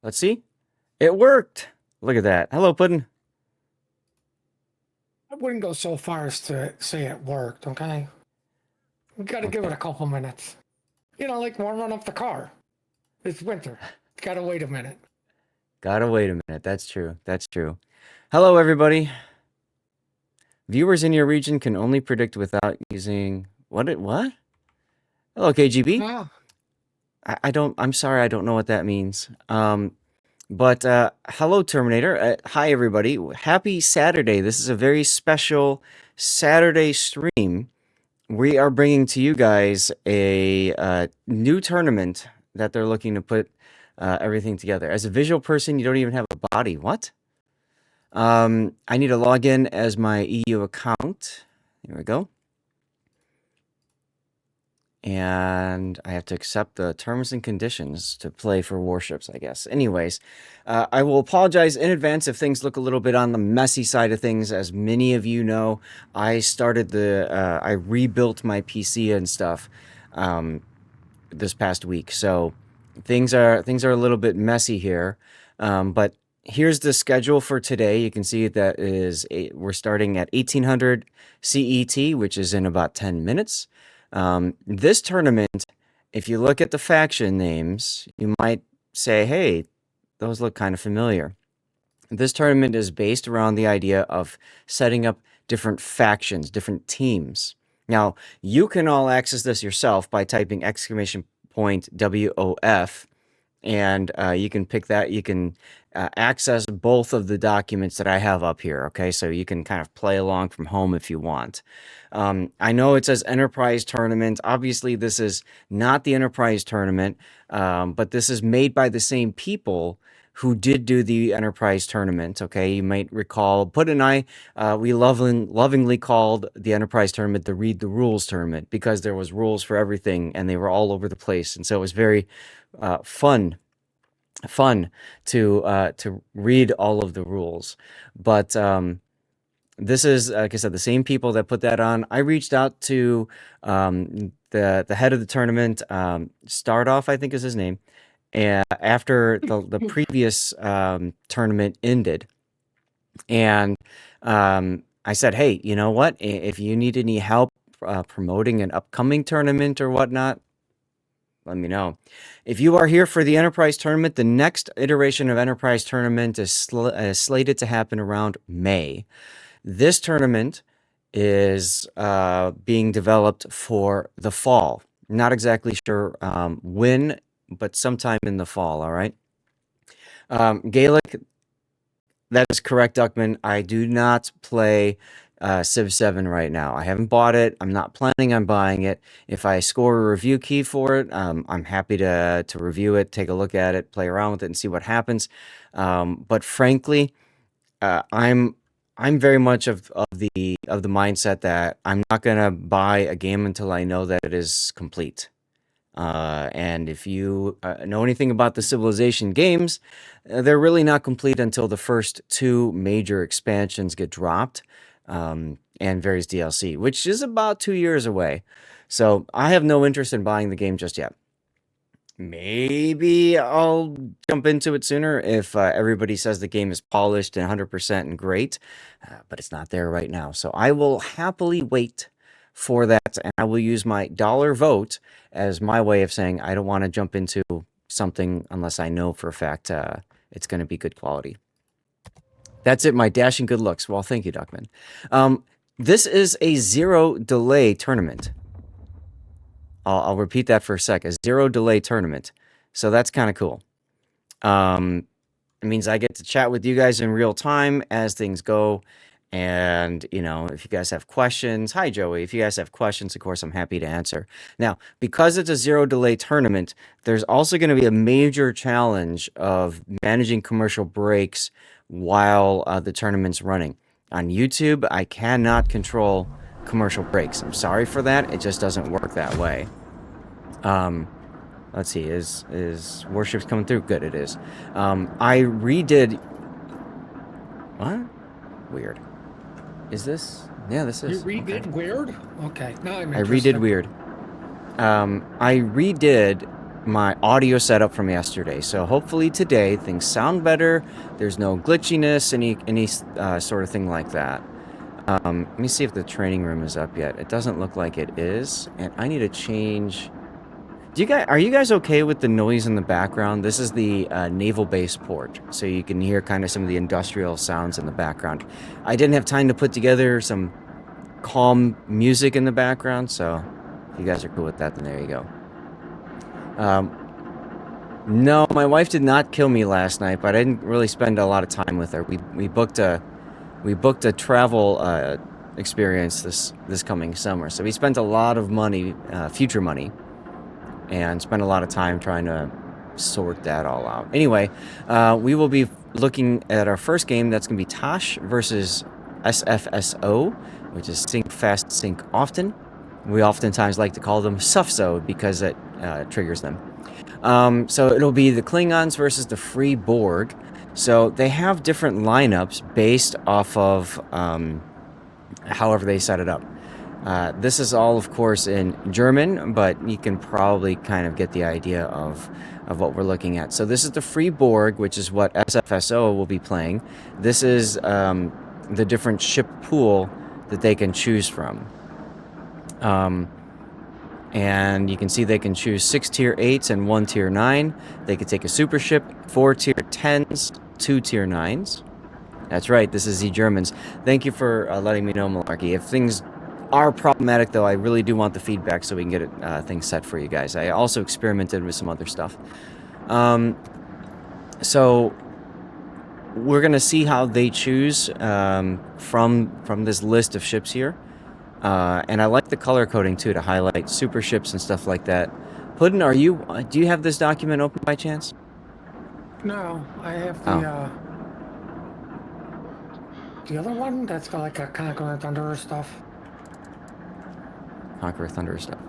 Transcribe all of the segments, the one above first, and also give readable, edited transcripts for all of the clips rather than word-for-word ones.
Let's see. It worked. Look at that. Hello, Puddin'. I wouldn't go so far as to say it worked, okay? We gotta give it a couple minutes. You know, like warming up the car. It's winter. Gotta wait a minute. Gotta wait a minute. That's true. That's true. Hello, everybody. Viewers in your region can only predict without using what? Hello, KGB. Ah, I'm sorry, I don't know what that means. But hello, Terminator. Hi, everybody. Happy Saturday. This is a very special Saturday stream. We are bringing to you guys a new tournament that they're looking to put everything together. As a visual person, you don't even have a body. What? I need to log in as my EU account. Here we go. And I have to accept the terms and conditions to play for warships, I guess. Anyways, I will apologize in advance if things look a little bit on the messy side of things. As many of you know, I rebuilt my PC and stuff this past week, so things are a little bit messy here. But here's the schedule for today. You can see that we're starting at 1800 CET, which is in about 10 minutes. This tournament, if you look at the faction names, you might say, hey, those look kind of familiar. This tournament is based around the idea of setting up different factions, different teams. Now, you can all access this yourself by typing !WOF, and you can pick that. You can access both of the documents that I have up here, okay? So you can kind of play along from home if you want. I know it says Enterprise Tournament. Obviously, this is not the Enterprise Tournament, but this is made by the same people who did do the Enterprise Tournament, okay? You might recall, Put and I, we lovingly called the Enterprise Tournament the Read the Rules Tournament because there was rules for everything, and they were all over the place, and so it was very fun to read all of the rules. But this is, like I said, the same people that put that on. I reached out to the head of the tournament, Stardoff, I think is his name, and after the previous tournament ended, and I said, hey, you know what? If you need any help promoting an upcoming tournament or whatnot, let me know. If you are here for the Enterprise Tournament, the next iteration of Enterprise Tournament is slated to happen around May. This tournament is being developed for the fall. Not exactly sure when, but sometime in the fall, all right? Gaelic, that is correct, Duckman. I do not play Civ 7 right now. I haven't bought it. I'm not planning on buying it. If I score a review key for it, I'm happy to review it, take a look at it, play around with it, and see what happens. But frankly, I'm very much of the mindset that I'm not gonna buy a game until I know that it is complete. And if you know anything about the Civilization games, they're really not complete until the first two major expansions get dropped, and various DLC, which is about 2 years away. So I have no interest in buying the game just yet. Maybe I'll jump into it sooner if everybody says the game is polished and 100% and great, but it's not there right now. So I will happily wait for that, and I will use my dollar vote as my way of saying I don't want to jump into something unless I know for a fact it's going to be good quality. That's it, my dashing good looks. Well, thank you, Duckman. This is a zero delay tournament. I'll repeat that for a sec. A zero delay tournament. So that's kind of cool. It means I get to chat with you guys in real time as things go. And, you know, if you guys have questions, hi, Joey. If you guys have questions, of course, I'm happy to answer. Now, because it's a zero delay tournament, there's also going to be a major challenge of managing commercial breaks while the tournament's running. On YouTube, I cannot control commercial breaks. I'm sorry for that. It just doesn't work that way. Let's see. Is Warships coming through? Good, it is. I redid... What? Weird. Is this? Yeah, this is. you redid okay. weird? Okay, now I'm I interested. redid weird. I redid my audio setup from yesterday. So hopefully today things sound better. There's no glitchiness, any sort of thing like that. Let me see if the training room is up yet. It doesn't look like it is, and I need to change. Are you guys okay with the noise in the background? This is the naval base port, so you can hear kind of some of the industrial sounds in the background. I didn't have time to put together some calm music in the background, so if you guys are cool with that, then there you go. No, my wife did not kill me last night, but I didn't really spend a lot of time with her. We booked a travel experience this coming summer, so we spent a lot of money, future money, and spent a lot of time trying to sort that all out. Anyway, we will be looking at our first game. That's going to be TASH versus SFSO, which is Sync Fast, Sync Often. We oftentimes like to call them SFSO because it triggers them. So it'll be the Klingons versus the Free Borg. So they have different lineups based off of however they set it up. This is all, of course, in German, but you can probably kind of get the idea of what we're looking at. So this is the Free Borg, which is what SFSO will be playing. This is the different ship pool that they can choose from. And you can see they can choose 6 tier 8s and 1 tier 9. They could take a super ship, 4 tier 10s, 2 tier 9s. That's right, this is the Germans. Thank you for letting me know, Malarkey. If things are problematic, though, I really do want the feedback so we can get things set for you guys. I also experimented with some other stuff. So we're going to see how they choose from this list of ships here. And I like the color coding, too, to highlight super ships and stuff like that. Puddin', do you have this document open by chance? No, I have the other one that's got like a Conqueror Thunderer stuff. Conqueror Thunder stuff.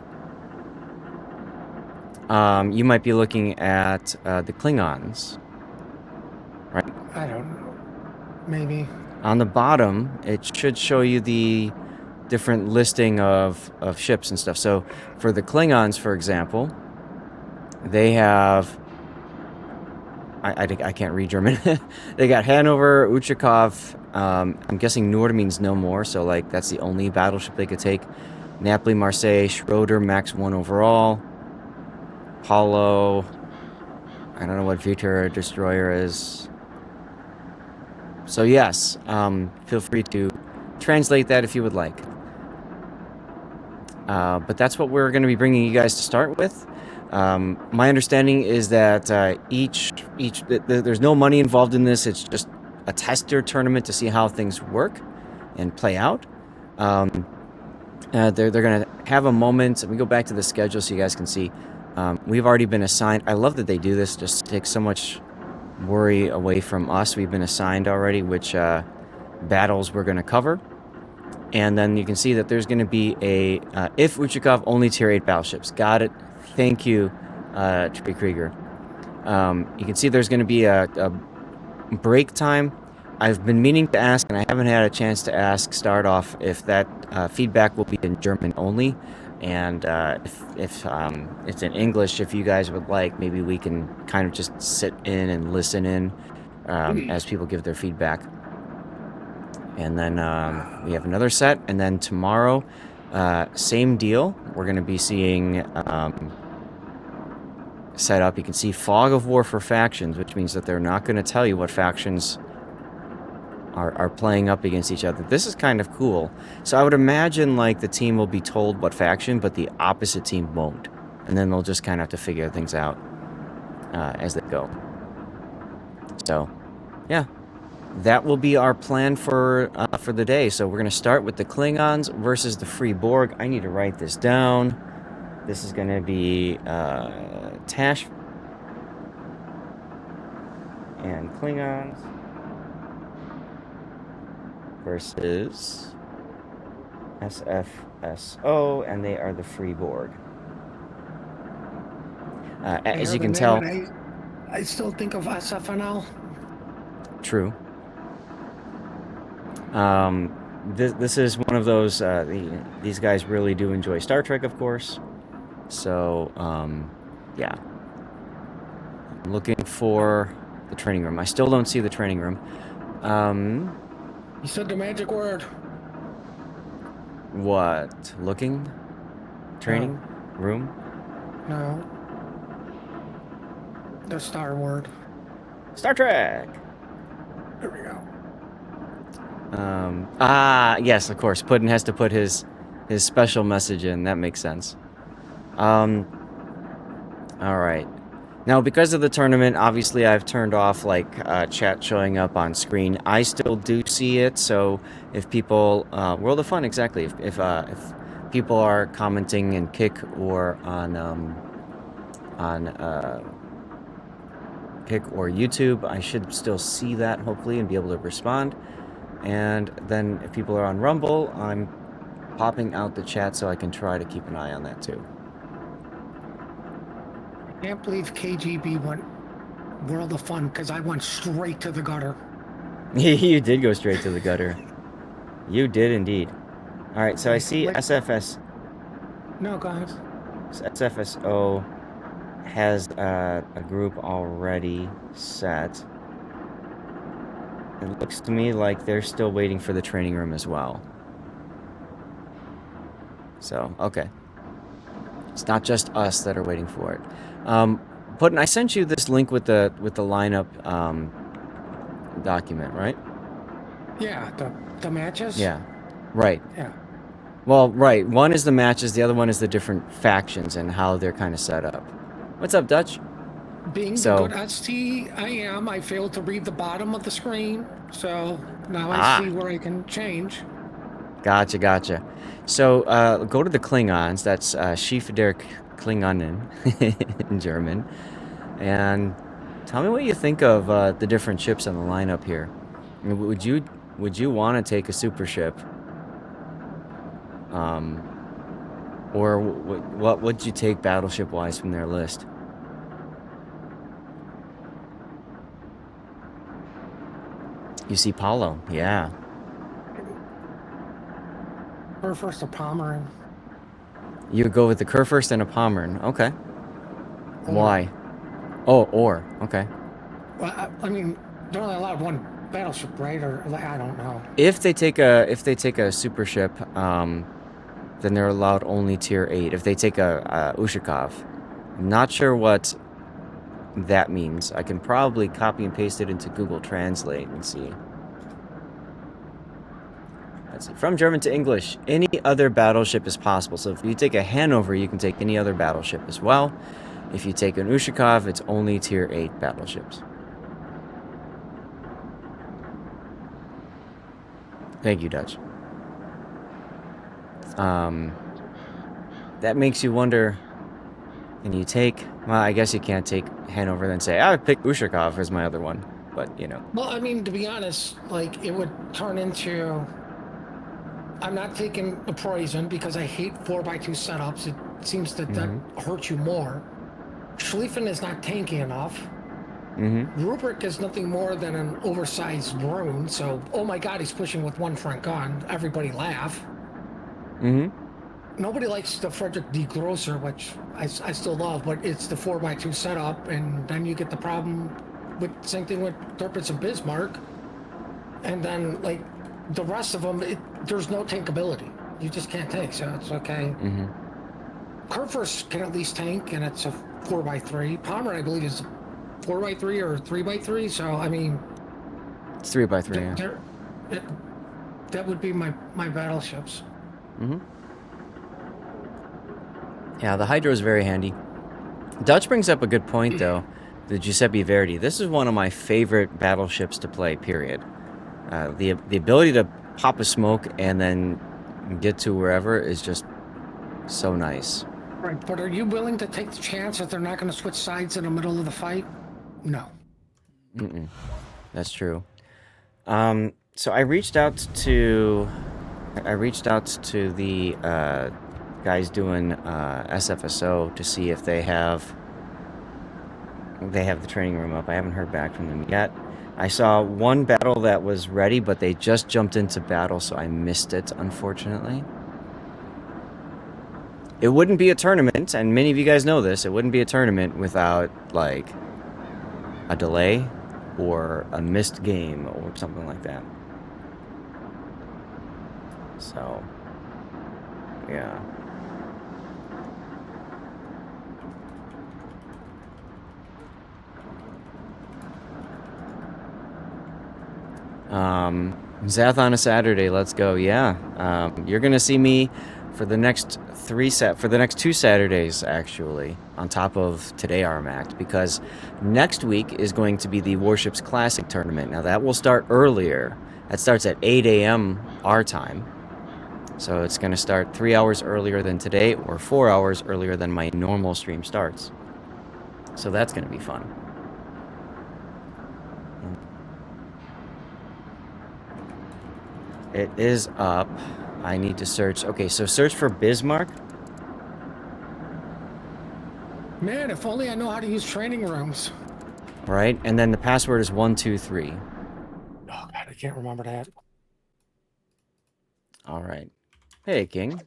You might be looking at the Klingons, right? I don't know. Maybe. On the bottom, it should show you the different listing of ships and stuff. So for the Klingons, for example, they have... I can't read German. They got Hanover, Uchakov. I'm guessing Nord means no more, so like that's the only battleship they could take. Napoli, Marseille, Schroeder, max 1 overall. Paulo. I don't know what Victor Destroyer is. So yes, feel free to translate that if you would like. But that's what we're going to be bringing you guys to start with. My understanding is that there's no money involved in this. It's just a tester tournament to see how things work and play out. They're going to have a moment. Let me go back to the schedule so you guys can see. We've already been assigned. I love that they do this. Just takes so much worry away from us. We've been assigned already which battles we're going to cover. And then you can see that there's going to be a if Uchakov only tier 8 battleships. Got it. Thank you, Trey Krieger. You can see there's going to be a break time. I've been meaning to ask, and I haven't had a chance to ask start off if that feedback will be in German only. And if it's in English, if you guys would like, maybe we can kind of just sit in and listen in as people give their feedback. And then we have another set, and then tomorrow, same deal. We're going to be seeing set up. You can see Fog of War for factions, which means that they're not going to tell you what factions are playing up against each other. This is kind of cool. So I would imagine like the team will be told what faction, but the opposite team won't. And then they'll just kind of have to figure things out as they go. So, yeah. That will be our plan for the day. So we're going to start with the Klingons versus the Free Borg. I need to write this down. This is going to be TASH and Klingons versus SFSO, and they are the Free Borg. As you can tell... I still think of SFNL. True. This is one of those, these guys really do enjoy Star Trek, of course. So, yeah. I'm looking for the training room. I still don't see the training room. You said the magic word. What? Looking? Training room? No. The star word. Star Trek! There we go. Yes, of course. Puddin has to put his special message in. That makes sense. Alright. Now, because of the tournament, obviously I've turned off, like, chat showing up on screen. I still do see it, so if people... World of Fun, exactly. If people are commenting in Kick or on Kick or YouTube, I should still see that, hopefully, and be able to respond. And then if people are on Rumble, I'm popping out the chat so I can try to keep an eye on that, too. I can't believe KGB went World of Fun because I went straight to the gutter. You did go straight to the gutter. You did indeed. Alright, so I see SFS... No, go ahead. SFSO has a group already set. It looks to me like they're still waiting for the training room as well. So, okay. It's not just us that are waiting for it. Puddin, I sent you this link with the lineup document, right? Yeah, the matches? Yeah. Right. Yeah. Well, right. One is the matches, the other one is the different factions and how they're kind of set up. What's up, Dutch? Being the good ST I am, I failed to read the bottom of the screen, so now I see where I can change. Gotcha. So, go to the Klingons. That's Schiff der Klingonen in German. And tell me what you think of the different ships on the lineup here. I mean, would you want to take a super ship? Or what would you take battleship-wise from their list? You see Paulo, yeah. First a Pomeran. You would go with the Kurfürst and a Pomeran, okay. Why? Oh, okay. Well, I mean, they're only allowed one battleship, right? Or I don't know. If they take a super ship, then they're allowed only tier 8. If they take a Ushakov, I'm not sure what that means. I can probably copy and paste it into Google Translate and see. Let's see. From German to English, any other battleship is possible. So if you take a Hanover, you can take any other battleship as well. If you take an Ushakov, it's only tier 8 battleships. Thank you, Dutch. That makes you wonder, can you take... Well, I guess you can't take Hanover and say, I would pick Ushakov as my other one. But, you know. Well, I mean, to be honest, like, it would turn into... I'm not taking the Poison because I hate 4x2 setups. It seems that that hurts you more. Schlieffen is not tanky enough. Rubric is nothing more than an oversized drone, so, oh my god, he's pushing with one front gun. Everybody laugh. Nobody likes the Frederick D. Grosser, which I still love, but it's the 4x2 setup, and then you get the problem with same thing with Tirpitz and Bismarck. And then, like, the rest of them, there's no tankability. You just can't tank, so it's okay. Kurfürst can at least tank, and it's a 4x3. Palmer, I believe, is 4x3 or 3x3, so, I mean... It's 3x3, yeah. That would be my battleships. Yeah, the Hydra is very handy. Dutch brings up a good point, though. The Giuseppe Verdi. This is one of my favorite battleships to play, period. The ability to pop a smoke and then get to wherever is just so nice. Right, but are you willing to take the chance that they're not going to switch sides in the middle of the fight? No. That's true. So I reached out to the guys doing SFSO to see if they have the training room up. I haven't heard back from them yet. I saw one battle that was ready, but they just jumped into battle, so I missed it, unfortunately. It wouldn't be a tournament, and many of you guys know this, it wouldn't be a tournament without, like, a delay or a missed game or something like that. So, yeah. Zath on a Saturday. Let's go. Yeah. You're gonna see me for the next for the next 2 Saturdays actually, on top of today Armact, because next week is going to be the Warships Classic tournament. Now that will start earlier. That starts at 8 a.m. our time. So it's gonna start 3 hours earlier than today, or 4 hours earlier than my normal stream starts. So that's gonna be fun. It is up. I need to search. Okay, so search for Bismarck. Man, if only I know how to use training rooms. Right, and then the password is 123. Oh God, I can't remember that. All right. Hey, King.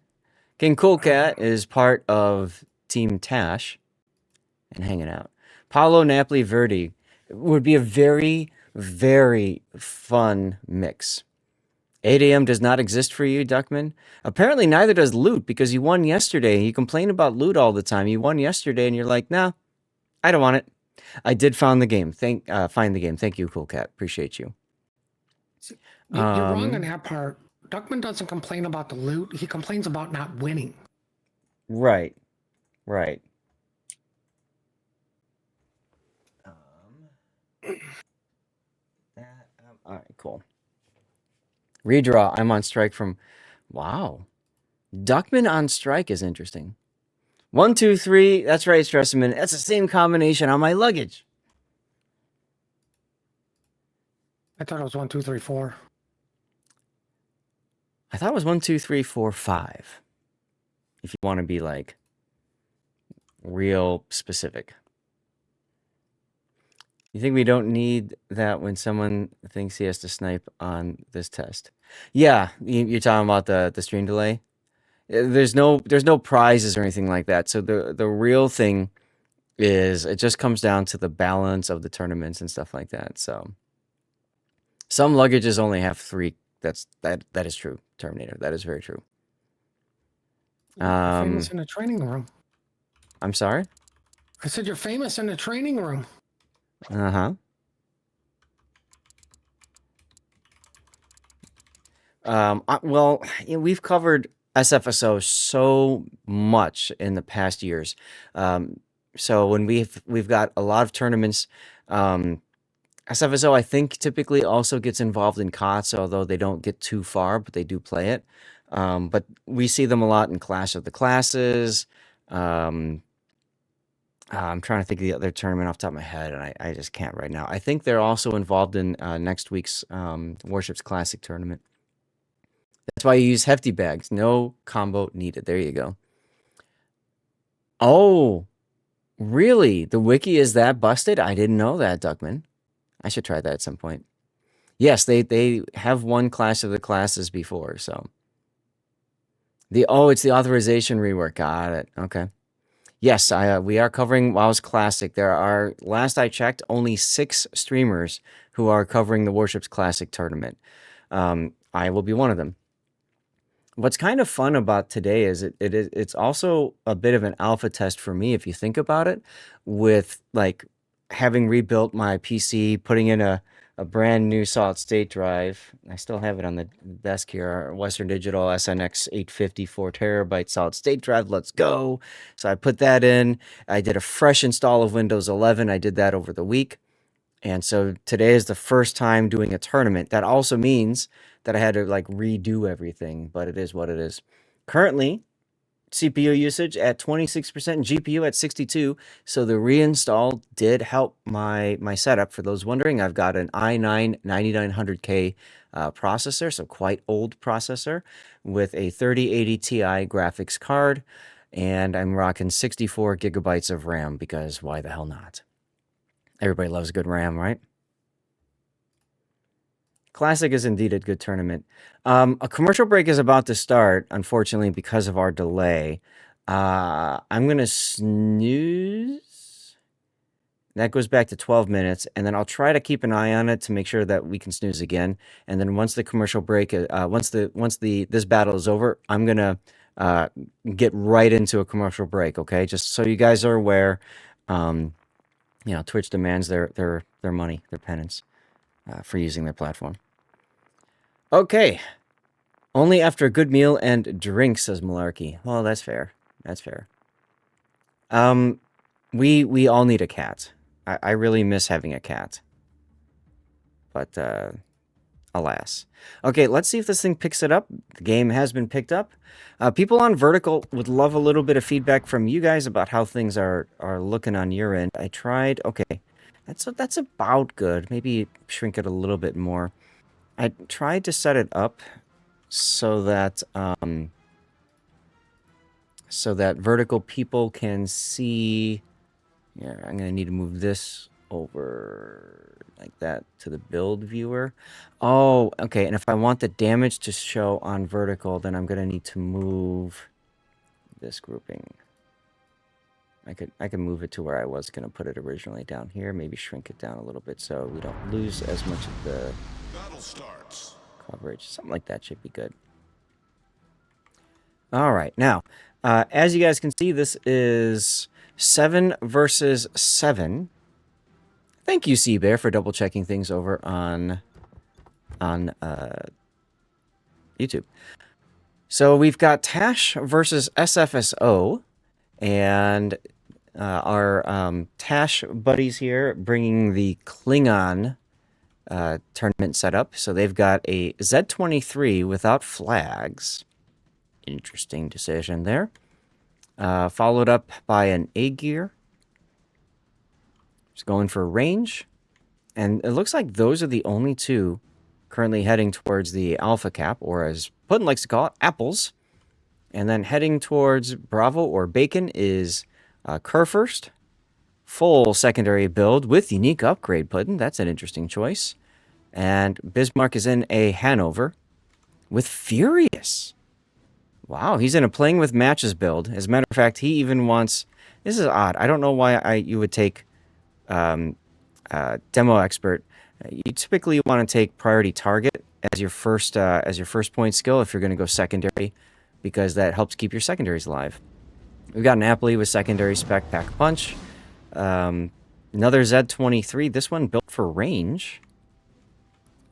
King Cool Cat is part of Team TASH and hanging out. Paolo Napoli Verdi would be a very, very fun mix. 8 a.m. does not exist for you, Duckman. Apparently, neither does loot, because you won yesterday. You complain about loot all the time. You won yesterday, and you're like, nah, I don't want it. I did find the game. Find the game. Thank you, Cool Cat. Appreciate you. You're wrong on that part. Duckman doesn't complain about the loot. He complains about not winning. Right. Right. All right, cool. Redraw. I'm on strike from... Wow. Duckman on strike is interesting. 1, 2, 3. That's right, Stressman. That's the same combination on my luggage. I thought it was 1, 2, 3, 4. I thought it was 1, 2, 3, 4, 5. If you want to be like real specific. You think we don't need that when someone thinks he has to snipe on this test? Yeah, you're talking about the stream delay. There's no prizes or anything like that. So the real thing is it just comes down to the balance of the tournaments and stuff like that. So some luggages only have 3. That is true, Terminator. That is very true. You're famous in the training room. I'm sorry? I said you're famous in the training room. Uh-huh. Well, we've covered SFSO so much in the past years. So when we've got a lot of tournaments, SFSO I think typically also gets involved in COTS, although they don't get too far, but they do play it. But we see them a lot in Clash of the Classes. I'm trying to think of the other tournament off the top of my head, and I just can't right now. I think they're also involved in next week's Warships Classic tournament. That's why you use hefty bags. No combo needed. There you go. Oh, really? The wiki is that busted? I didn't know that, Duckman. I should try that at some point. Yes, they have won Clash of the Classes before, so. It's the authorization rework. Got it. Okay. Yes, we are covering WoW's Classic. There are, last I checked, only 6 streamers who are covering the Warships Classic tournament. I will be one of them. What's kind of fun about today is it's also a bit of an alpha test for me, if you think about it, with like having rebuilt my PC, putting in a brand new solid state drive. I still have it on the desk here, our Western Digital SNX 850 4 TB solid state drive. Let's go. So I put that in. I did a fresh install of Windows 11. I did that over the week. And so today is the first time doing a tournament. That also means that I had to like redo everything, but it is what it is. Currently, CPU usage at 26% and GPU at 62. So the reinstall did help my setup. For those wondering, I've got an i9 9900K processor, so quite old processor, with a 3080 Ti graphics card, and I'm rocking 64 gigabytes of RAM because why the hell not? Everybody loves good RAM, right? Classic is indeed a good tournament. A commercial break is about to start, unfortunately, because of our delay. I'm going to snooze. That goes back to 12 minutes, and then I'll try to keep an eye on it to make sure that we can snooze again. And then once the commercial break, once the this battle is over, I'm gonna uh, get right into a commercial break. Okay, just so you guys are aware. Um, Twitch demands their money, their penance, for using their platform. Okay, only after a good meal and drink, says Malarkey. Well, that's fair. That's fair. We all need a cat. I really miss having a cat. But alas. Okay, let's see if this thing picks it up. The game has been picked up. People on Vertical would love a little bit of feedback from you guys about how things are looking on your end. I tried. Okay, that's about good. Maybe shrink it a little bit more. I tried to set it up so that Vertical people can see. Yeah, I'm gonna need to move this over like that to the build viewer. Oh, okay. And if I want the damage to show on Vertical, then I'm gonna need to move this grouping. I could move it to where I was gonna put it originally down here. Maybe shrink it down a little bit so we don't lose as much of the Battle starts. coverage. Something like that should be good. All right, now, as you guys can see, this is 7 versus 7. Thank you, Seabear, for double checking things over on YouTube. So we've got TASH versus SFSO, and our TASH buddies here bringing the Klingon tournament setup. So they've got a Z-23 without flags. Interesting decision there. Followed up by an A-gear. Just going for range. And it looks like those are the only two currently heading towards the Alpha Cap, or as Puddin likes to call it, apples. And then heading towards Bravo or Bacon is Kurfürst. Full secondary build with unique upgrade, Puddin. That's an interesting choice. And Bismarck is in a Hanover with Furious. Wow, he's in a playing with matches build. As a matter of fact, he even wants... This is odd. I don't know why you would take demo expert. You typically want to take priority target as your first point skill if you're going to go secondary, because that helps keep your secondaries alive. We've got Napoli with secondary spec pack punch. Another Z-23. This one built for range.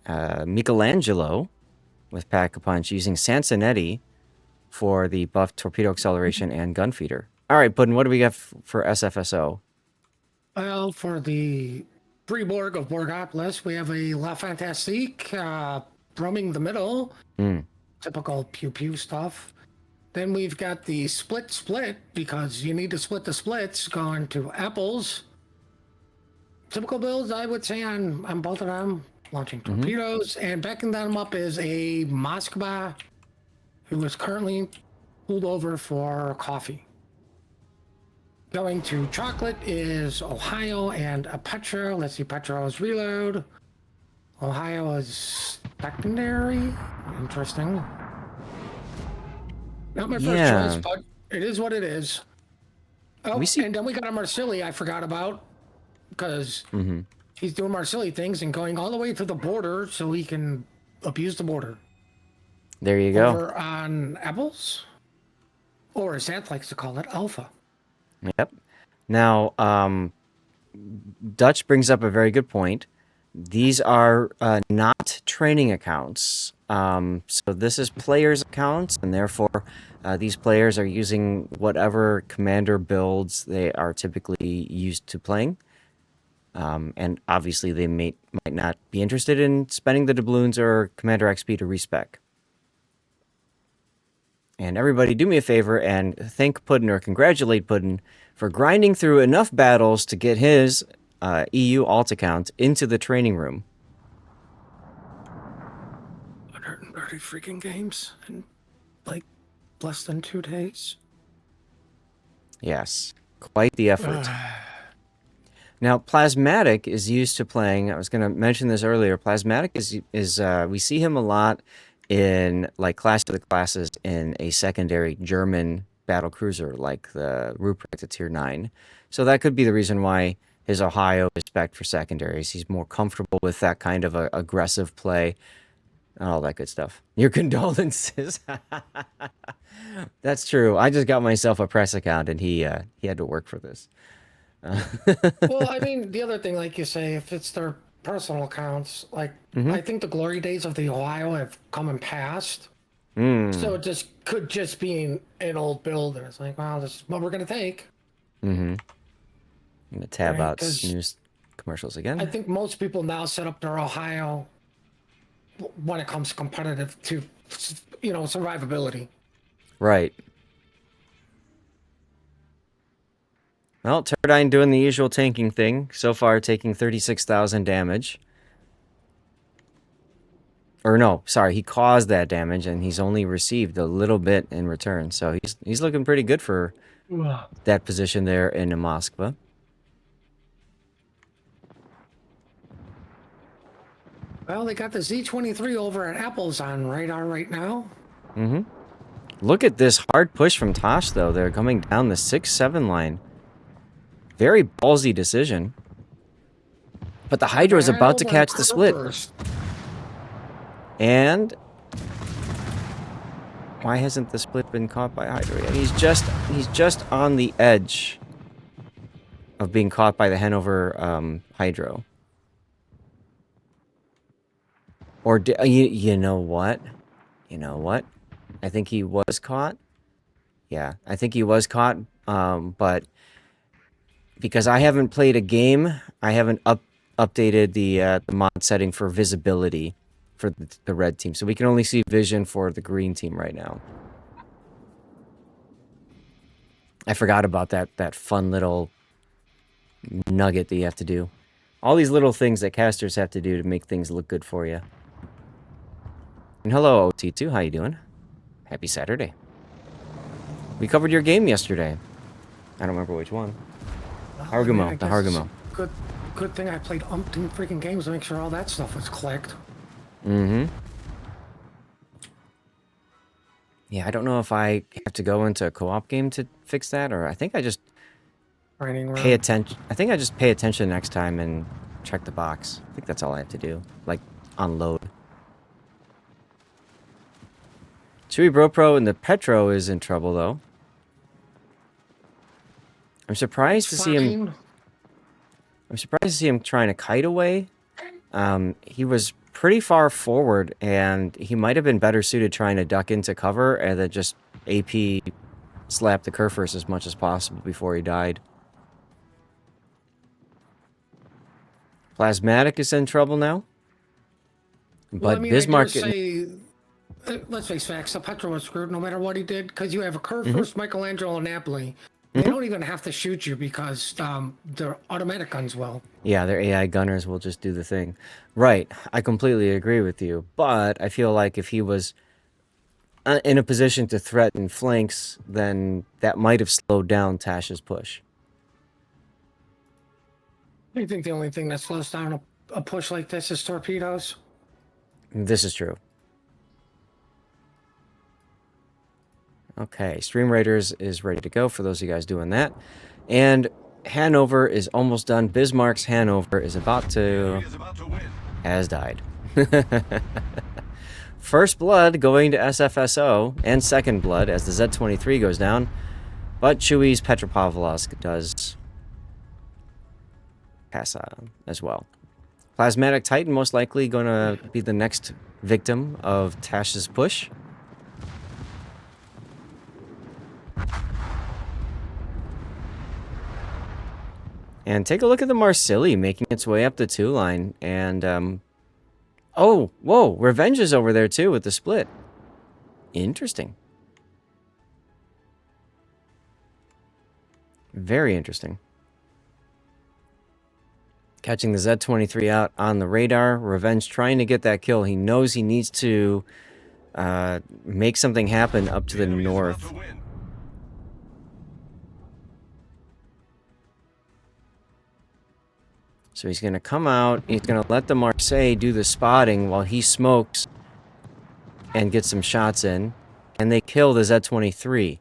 Michelangelo with pack punch using Sansonetti for the buff torpedo acceleration and gun feeder. All right, Puddin, what do we got for SFSO? Well, for the pre-Borg of Borgopolis, we have a La Fantastique roaming the middle. Typical pew-pew stuff. Then we've got the split, because you need to split the splits, going to apples. Typical builds, I would say, on both of them. Launching torpedoes. And backing them up is a Moskva, who is currently pulled over for coffee. Going to chocolate is Ohio and a Petra. Let's see, Petra's reload. Ohio is secondary. Interesting. Not my first choice, but it is what it is. Oh, and then we got a Marsili I forgot about, because he's doing Marsili things and going all the way to the border so he can abuse the border. There you go. Over on apples, or as Seth likes to call it, alpha. Yep. Now, Dutch brings up a very good point. These are not training accounts. So this is players' accounts, and therefore these players are using whatever commander builds they are typically used to playing. And obviously they might not be interested in spending the doubloons or Commander XP to respec. And everybody do me a favor and thank Puddin, or congratulate Puddin, for grinding through enough battles to get his EU alt account into the training room. 130 freaking games in like less than 2 days. Yes, quite the effort. Now, Plasmatic is used to playing, I was going to mention this earlier, Plasmatic is we see him a lot in, like, Clash of the Classes in a secondary German battle cruiser, like the Ruprecht at Tier 9. So that could be the reason why his Ohio is spec for secondaries. He's more comfortable with that kind of aggressive play and all that good stuff. Your condolences. That's true. I just got myself a press account, and he had to work for this. Well, I mean, the other thing, like you say, if it's their personal accounts, like I think the glory days of the Ohio have come and passed. So it just could just be an old build, and it's like, well, this is what we're gonna take. I'm gonna tab Right, out 'cause news commercials I again. think most people now set up their Ohio when it comes competitive to, survivability. Right. Well, Turdine doing the usual tanking thing. So far, taking 36,000 damage. Or no, sorry, he caused that damage, and he's only received a little bit in return. So he's looking pretty good for that position there in Moskva. Well, they got the Z-23 over at Apple's on radar right now. Look at this hard push from TASH, though. They're coming down the 6-7 line. Very ballsy decision. But the Hydra is about to catch the split. And why hasn't the split been caught by Hydra yet? He's just on the edge of being caught by the Hanover Hydro. Or you know what? You know what? I think he was caught. Yeah, I think he was caught. But because I haven't played a game, I haven't updated the mod setting for visibility for the red team, so we can only see vision for the green team right now. I forgot about that fun little nugget that you have to do. All these little things that casters have to do to make things look good for you. And hello, OT2, how you doing? Happy Saturday. We covered your game yesterday. I don't remember which one. Hargumo, the Hargumo. Good thing I played umpteen freaking games to make sure all that stuff was clicked. Yeah, I don't know if I have to go into a co-op game to fix that, or I think I just pay attention. I think I just pay attention next time and check the box. I think that's all I have to do, like unload. Chewy Bro and the Petro is in trouble though. I'm surprised to see him. I'm surprised to see him trying to kite away. He was pretty far forward, and he might have been better suited trying to duck into cover and then just AP slap the Kerfers as much as possible before he died. Plasmatic is in trouble now. But well, I mean, Bismarck... let's face facts, the Petro was screwed no matter what he did, because you have a Kerfers, Michelangelo, and Napoli. They don't even have to shoot you because their automatic guns will. Yeah, their AI gunners will just do the thing. Right, I completely agree with you. But I feel like if he was in a position to threaten flanks, then that might have slowed down Tash's push. I think the only thing that slows down a push like this is torpedoes. This is true. Okay, Stream Raiders is ready to go for those of you guys doing that. And Hanover is almost done. Bismarck's Hanover is about to has died. First blood going to SFSO, and second blood as the Z-23 goes down. But Chewy's Petropavlovsk does pass on as well. Plasmatic Titan most likely going to be the next victim of Tash's push. And take a look at the Marsili making its way up the 2 line. And, oh, whoa, Revenge is over there too with the split. Interesting. Very interesting. Catching the Z-23 out on the radar. Revenge trying to get that kill. He knows he needs to make something happen up to the north. So he's going to come out, he's going to let the Marseille do the spotting while he smokes and gets some shots in. And they kill the Z-23.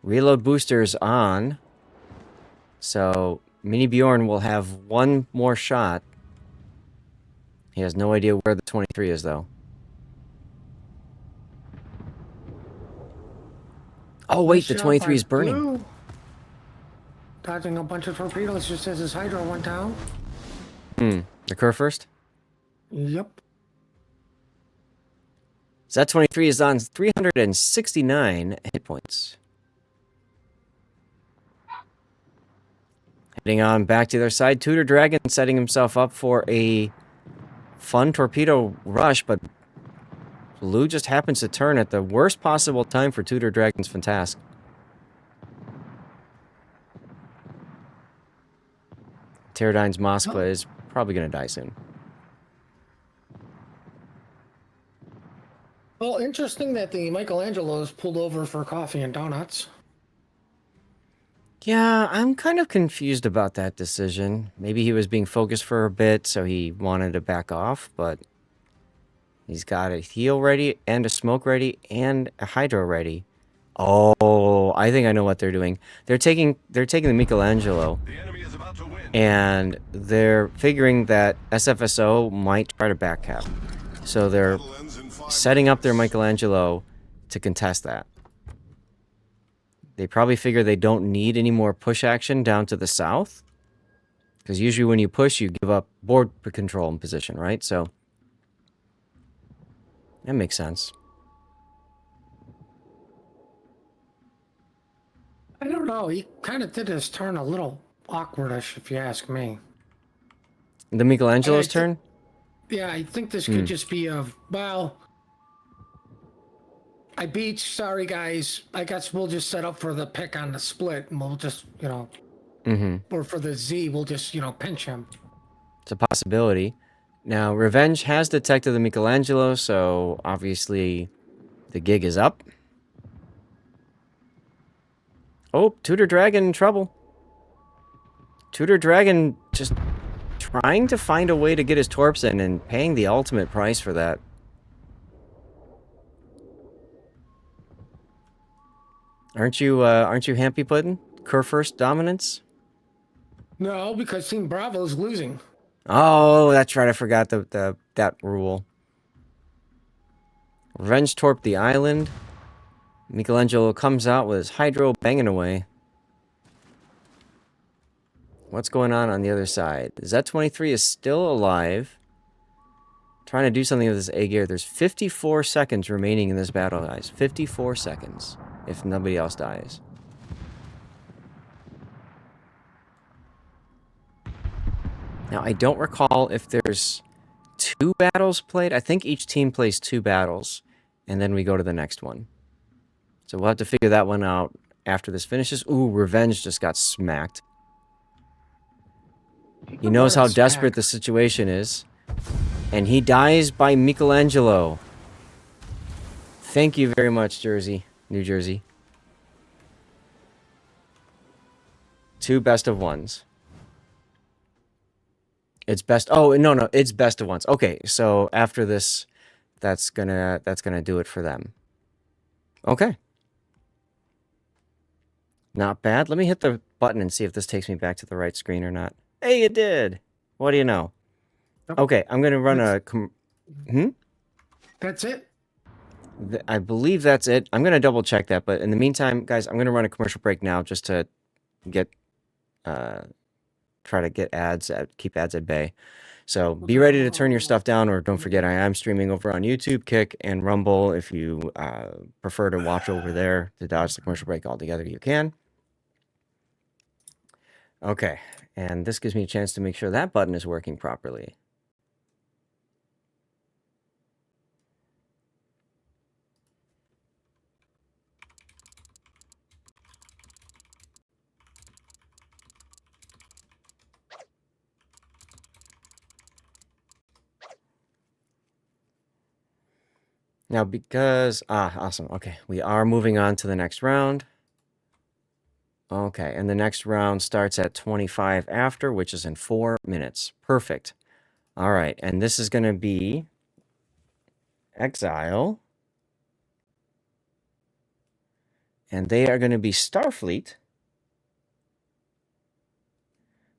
Reload boosters on. So Mini Bjorn will have one more shot. He has no idea where the 23 is, though. Oh, wait, Nice the job 23 by is burning. Blue. Dodging a bunch of torpedoes just as his Hydra went down. The Kerr first? Yep. So that 23 is on 369 hit points. Heading on back to their side, Tudor Dragon setting himself up for a fun torpedo rush, but Blue just happens to turn at the worst possible time for Tudor Dragon's Fantastic. Pterodyne's Moskva is probably going to die soon. Well, interesting that the Michelangelos pulled over for coffee and donuts. Yeah, I'm kind of confused about that decision. Maybe he was being focused for a bit, so he wanted to back off, but he's got a heal ready, and a smoke ready, and a hydro ready. Oh, I think I know what they're doing. They're taking the Michelangelo, The enemy is about to win. and they're figuring that SFSO might try to backcap. So they're Battle ends in 5 setting up their minutes. Michelangelo to contest that. They probably figure they don't need any more push action down to the south. Because usually when you push, you give up board control and position, right? So that makes sense. I don't know. He kind of did his turn a little awkwardish, if you ask me. The Michelangelo's I thi- turn? Yeah, I think this could just be well, I beat. Sorry, guys. I guess we'll just set up for the pick on the split, and we'll just, or for the Z, we'll just, pinch him. It's a possibility. Now, Revenge has detected the Michelangelo, so obviously the gig is up. Oh, Tudor Dragon in trouble. Tudor Dragon just trying to find a way to get his torps in and paying the ultimate price for that. Aren't you happy, Puddin'? Kerr first dominance? No, because Team Bravo is losing. Oh, that's right. I forgot that rule. Revenge torp the island. Michelangelo comes out with his hydro banging away. What's going on the other side? Z-23 is still alive. Trying to do something with this A gear. There's 54 seconds remaining in this battle, guys. 54 seconds. If nobody else dies. Now, I don't recall if there's 2 battles played. I think each team plays 2 battles. And then we go to the next one. So we'll have to figure that one out after this finishes. Ooh, Revenge just got smacked. He knows how desperate the situation is. And he dies by Michelangelo. Thank you very much, New Jersey. 2 best of ones. It's best. Oh, no, it's best of ones. Okay, so after this, that's gonna do it for them. Okay. Not bad. Let me hit the button and see if this takes me back to the right screen or not. Hey, it did. What do you know? Okay, I'm gonna run a. That's it. I believe that's it. I'm gonna double check that, but in the meantime, guys, I'm gonna run a commercial break now just to get, try to get ads, keep ads at bay. So be ready to turn your stuff down, or don't forget I am streaming over on YouTube, Kick, and Rumble. If you prefer to watch over there to dodge the commercial break altogether, you can. Okay, and this gives me a chance to make sure that button is working properly. Now, because... awesome. Okay, we are moving on to the next round. Okay, and the next round starts at 25 after, which is in 4 minutes. Perfect. All right, and this is going to be Exile. And they are going to be Starfleet.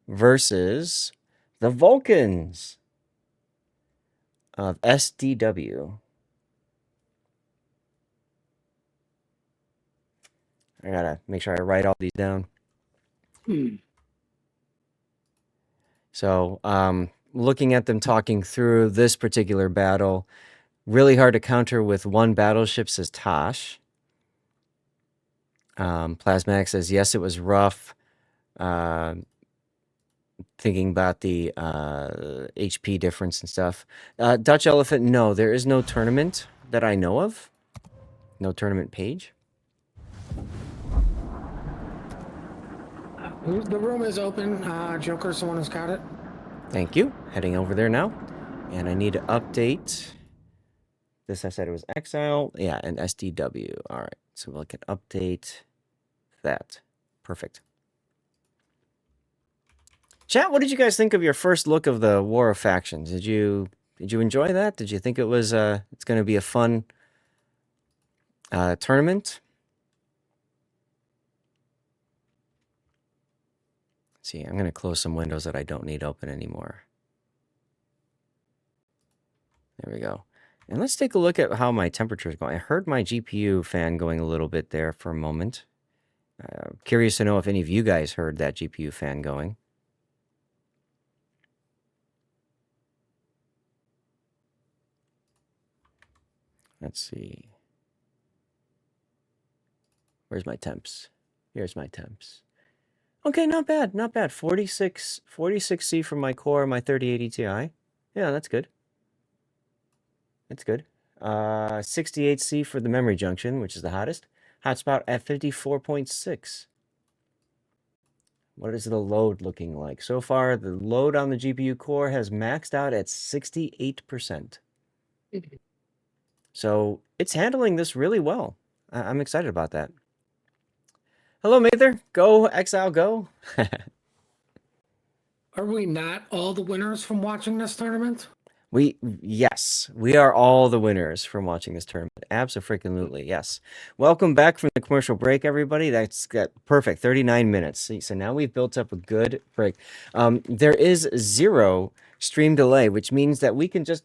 versus the Vulcans of SDW. I gotta make sure I write all these down. So, looking at them talking through this particular battle, really hard to counter with one battleship, says TASH. Plasmatic says, yes, it was rough. Thinking about the HP difference and stuff. Dutch Elephant, no, there is no tournament that I know of. No tournament page. The room is open. Joker's the one who's got it. Thank you. Heading over there now. And I need to update. This I said it was Exile. Yeah, and SDW. All right. So we can update that. Perfect. Chat, what did you guys think of your first look of the War of Factions? Did you enjoy that? Did you think it was it's going to be a fun tournament? Let's see, I'm going to close some windows that I don't need open anymore. There we go. And let's take a look at how my temperature is going. I heard my GPU fan going a little bit there for a moment. Curious to know if any of you guys heard that GPU fan going. Let's see. Where's my temps? Here's my temps. Okay, not bad, not bad. 46C from my core, my 3080 Ti. Yeah, that's good. That's good. 68C for the memory junction, which is the hottest. Hotspot at 54.6. What is the load looking like? So far, the load on the GPU core has maxed out at 68%. So it's handling this really well. I'm excited about that. Hello, Mather. Go, Exile, go. Are we not all the winners from watching this tournament? Yes, we are all the winners from watching this tournament. Absolutely, yes. Welcome back from the commercial break, everybody. That's got perfect 39 minutes. See, so now we've built up a good break. There is 0 stream delay, which means that we can just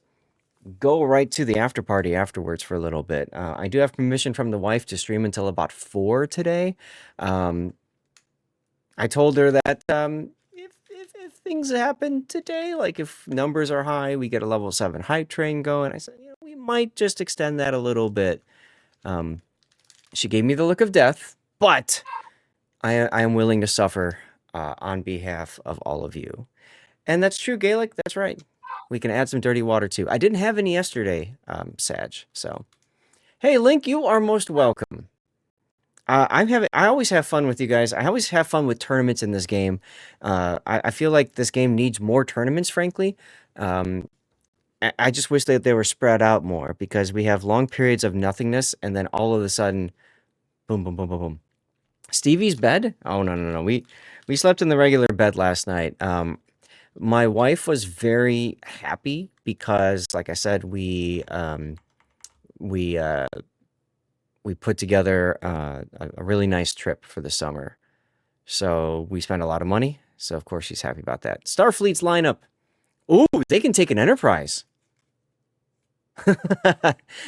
go right to the after party afterwards for a little bit. I do have permission from the wife to stream until about 4 today. I told her that if things happen today, like if numbers are high, we get a level 7 hype train going. I said, we might just extend that a little bit. She gave me the look of death, but I am willing to suffer on behalf of all of you. And that's true, Gaelic. That's right. We can add some dirty water too. I didn't have any yesterday, Sag. So, hey, Link, you are most welcome. I always have fun with you guys. I always have fun with tournaments in this game. I feel like this game needs more tournaments, frankly. I just wish that they were spread out more because we have long periods of nothingness and then all of a sudden, boom, boom, boom, boom, boom. Stevie's bed? Oh, no. We slept in the regular bed last night. My wife was very happy because, like I said, we put together a really nice trip for the summer. So we spent a lot of money. So, of course, she's happy about that. Starfleet's lineup. Ooh, they can take an Enterprise.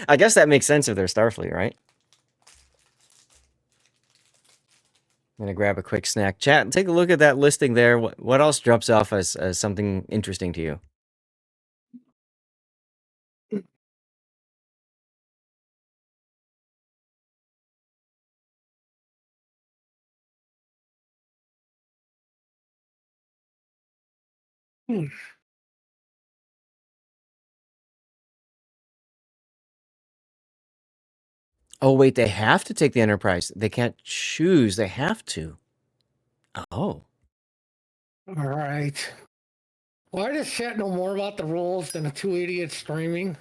I guess that makes sense if they're Starfleet, right? I'm going to grab a quick snack. Chat, take a look at that listing there. What else drops off as something interesting to you? Oh, wait, they have to take the Enterprise. They can't choose. They have to. Oh. All right. Why does chat know more about the rules than the two idiots streaming?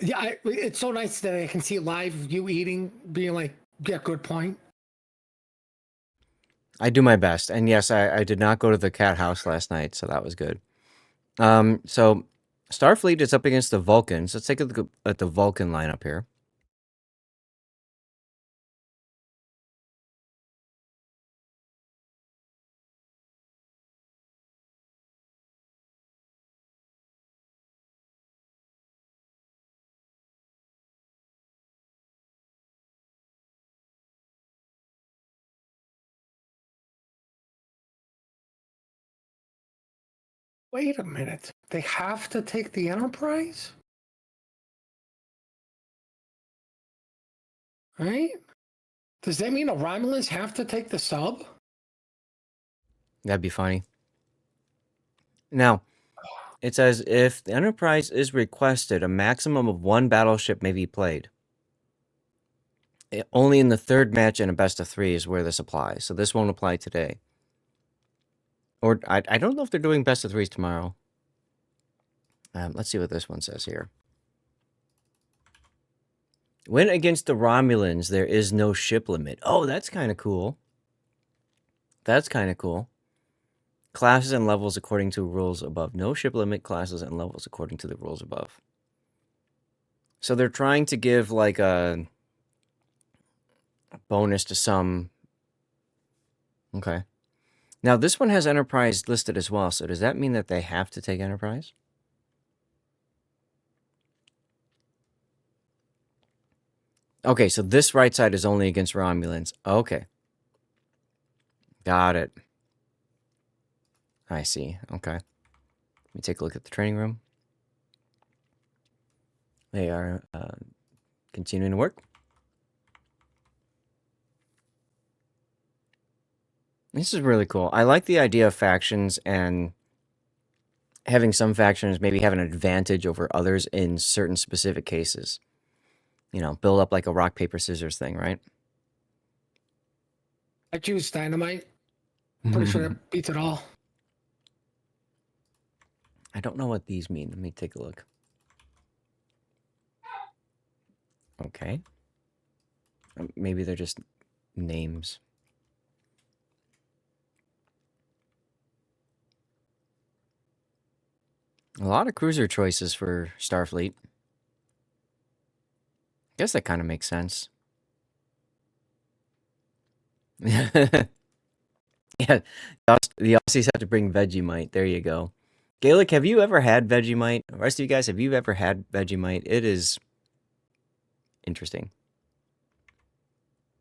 Yeah, it's so nice that I can see live you eating, being like, yeah, good point. I do my best. And yes, I did not go to the cat house last night, so that was good. So Starfleet is up against the Vulcans. Let's take a look at the Vulcan lineup here. Wait a minute. They have to take the Enterprise? Right? Does that mean the Romulans have to take the sub? That'd be funny. Now, it says if the Enterprise is requested, a maximum of 1 battleship may be played. Only in the third match in a best of 3 is where this applies. So this won't apply today. Or I don't know if they're doing best of 3s tomorrow. Let's see what this one says here. When against the Romulans, there is no ship limit. Oh, that's kind of cool. That's kind of cool. Classes and levels according to rules above. No ship limit, classes and levels according to the rules above. So they're trying to give like a bonus to some. Okay. Now this one has Enterprise listed as well. So does that mean that they have to take Enterprise? Okay, so this right side is only against Romulans. Okay. Got it. I see. Okay. Let me take a look at the training room. They are continuing to work. This is really cool. I like the idea of factions and having some factions maybe have an advantage over others in certain specific cases. You know, build up like a rock, paper, scissors thing, right? I choose dynamite. Pretty sure that beats it all. I don't know what these mean. Let me take a look. Okay. Maybe they're just names. A lot of cruiser choices for Starfleet. Guess that kind of makes sense. Yeah, the Aussies have to bring Vegemite. There you go. Gaelic, have you ever had Vegemite? The rest of you guys, have you ever had Vegemite? It is interesting.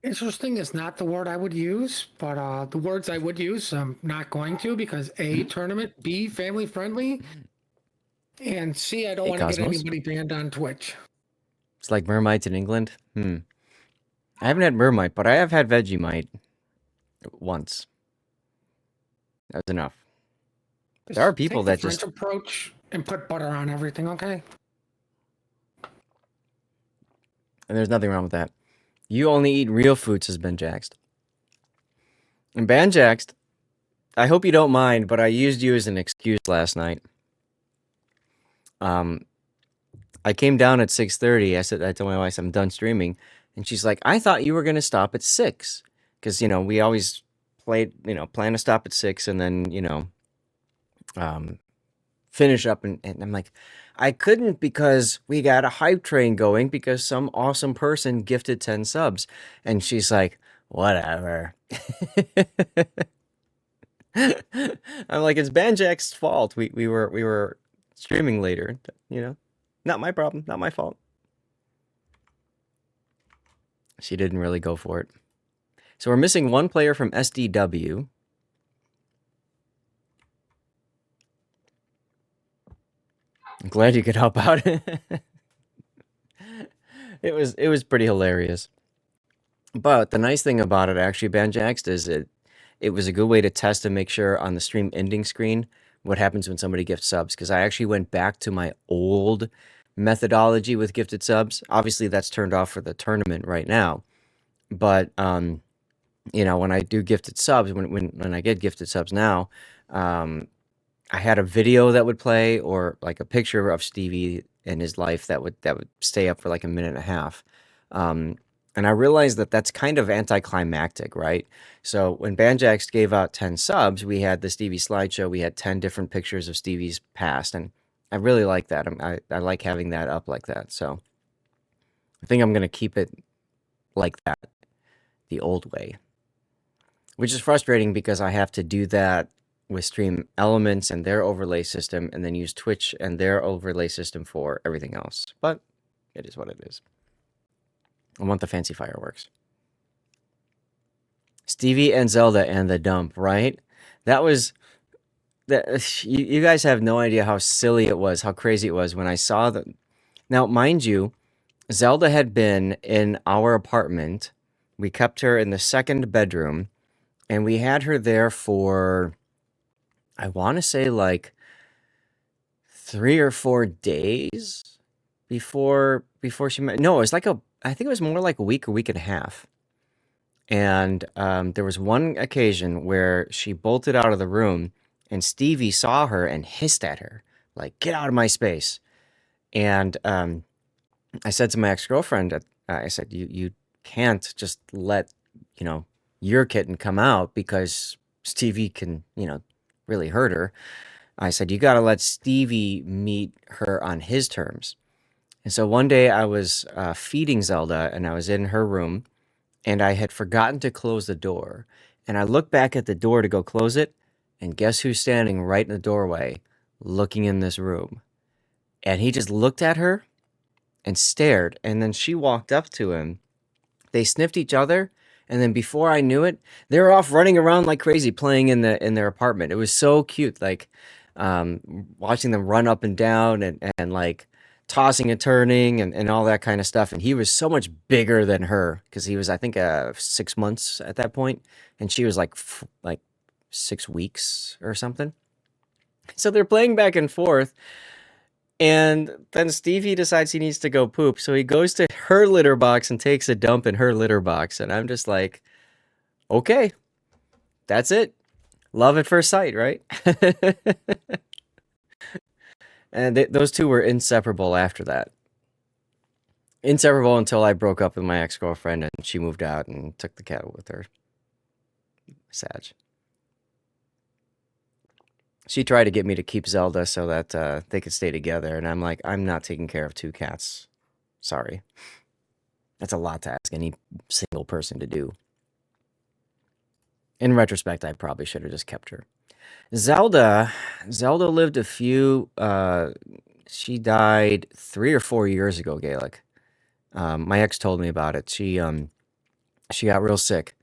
Interesting is not the word I would use, but the words I would use, I'm not going to because A, tournament, B, family friendly, and C, I don't Hey, want to get Cosmos. anybody banned on Twitch. It's like Mermites in England. I haven't had Mermite, but I have had Vegemite once. That was enough. There are people Take the that French just approach and put butter on everything, okay? and there's nothing wrong with that. You only eat real food, says Ben Jaxed. And Ben Jaxed, I hope you don't mind, but I used you as an excuse last night. I came down at 6:30. I told my wife I'm done streaming, and she's like, "I thought you were gonna stop at 6, because we always plan to stop at 6 and then finish up." And I'm like, I couldn't because we got a hype train going because some awesome person gifted 10 subs, and she's like, whatever. I'm like, it's Banjax's fault. We were streaming later, not my problem, not my fault. She didn't really go for it. So we're missing one player from SDW. I'm glad you could help out. It was pretty hilarious. But the nice thing about it, actually, Banjaxed, is it was a good way to test and make sure on the stream ending screen what happens when somebody gifts subs. Because I actually went back to my old methodology with gifted subs. Obviously, that's turned off for the tournament right now. But when I do gifted subs, when I get gifted subs now, I had a video that would play or like a picture of Stevie in his life that would stay up for like a minute and a half. And I realized that that's kind of anticlimactic, right? So when Banjax gave out 10 subs, we had the Stevie slideshow. We had 10 different pictures of Stevie's past. And I really like that. I like having that up like that. So I think I'm gonna keep it like that, the old way, which is frustrating because I have to do that with Stream Elements and their overlay system, and then use Twitch and their overlay system for everything else. But it is what it is. I want the fancy fireworks. Stevie and Zelda and the dump, right? That was that. You guys have no idea how silly it was, how crazy it was when I saw the. Now, mind you, Zelda had been in our apartment. We kept her in the second bedroom, and we had her there for, I want to say, like 3 or 4 days before she met. No, it was like I think it was more like a week and a half. And there was one occasion where she bolted out of the room, and Stevie saw her and hissed at her, like, "Get out of my space!" And I said to my ex-girlfriend, I said, "You can't just let you know your kitten come out because Stevie can really hurt her." I said, "You got to let Stevie meet her on his terms." And so one day I was feeding Zelda, and I was in her room, and I had forgotten to close the door. And I looked back at the door to go close it, and guess who's standing right in the doorway, looking in this room? And he just looked at her and stared, and then she walked up to him. They sniffed each other, and then before I knew it, they were off running around like crazy, playing in their apartment. It was so cute, like um, watching them run up and down and like tossing and turning and all that kind of stuff. And he was so much bigger than her because he was, I think, 6 months at that point, and she was like 6 weeks or something. So they're playing back and forth, and then Stevie decides he needs to go poop. So he goes to her litter box and takes a dump in her litter box. And I'm just like, okay, that's it. Love at first sight, right? And those two were inseparable after that. Inseparable until I broke up with my ex girlfriend and she moved out and took the cat with her. Sad. She tried to get me to keep Zelda so that they could stay together. And I'm like, I'm not taking care of two cats. Sorry. That's a lot to ask any single person to do. In retrospect, I probably should have just kept her. Zelda lived a few. She died 3 or 4 years ago, Gaelic. My ex told me about it. She got real sick.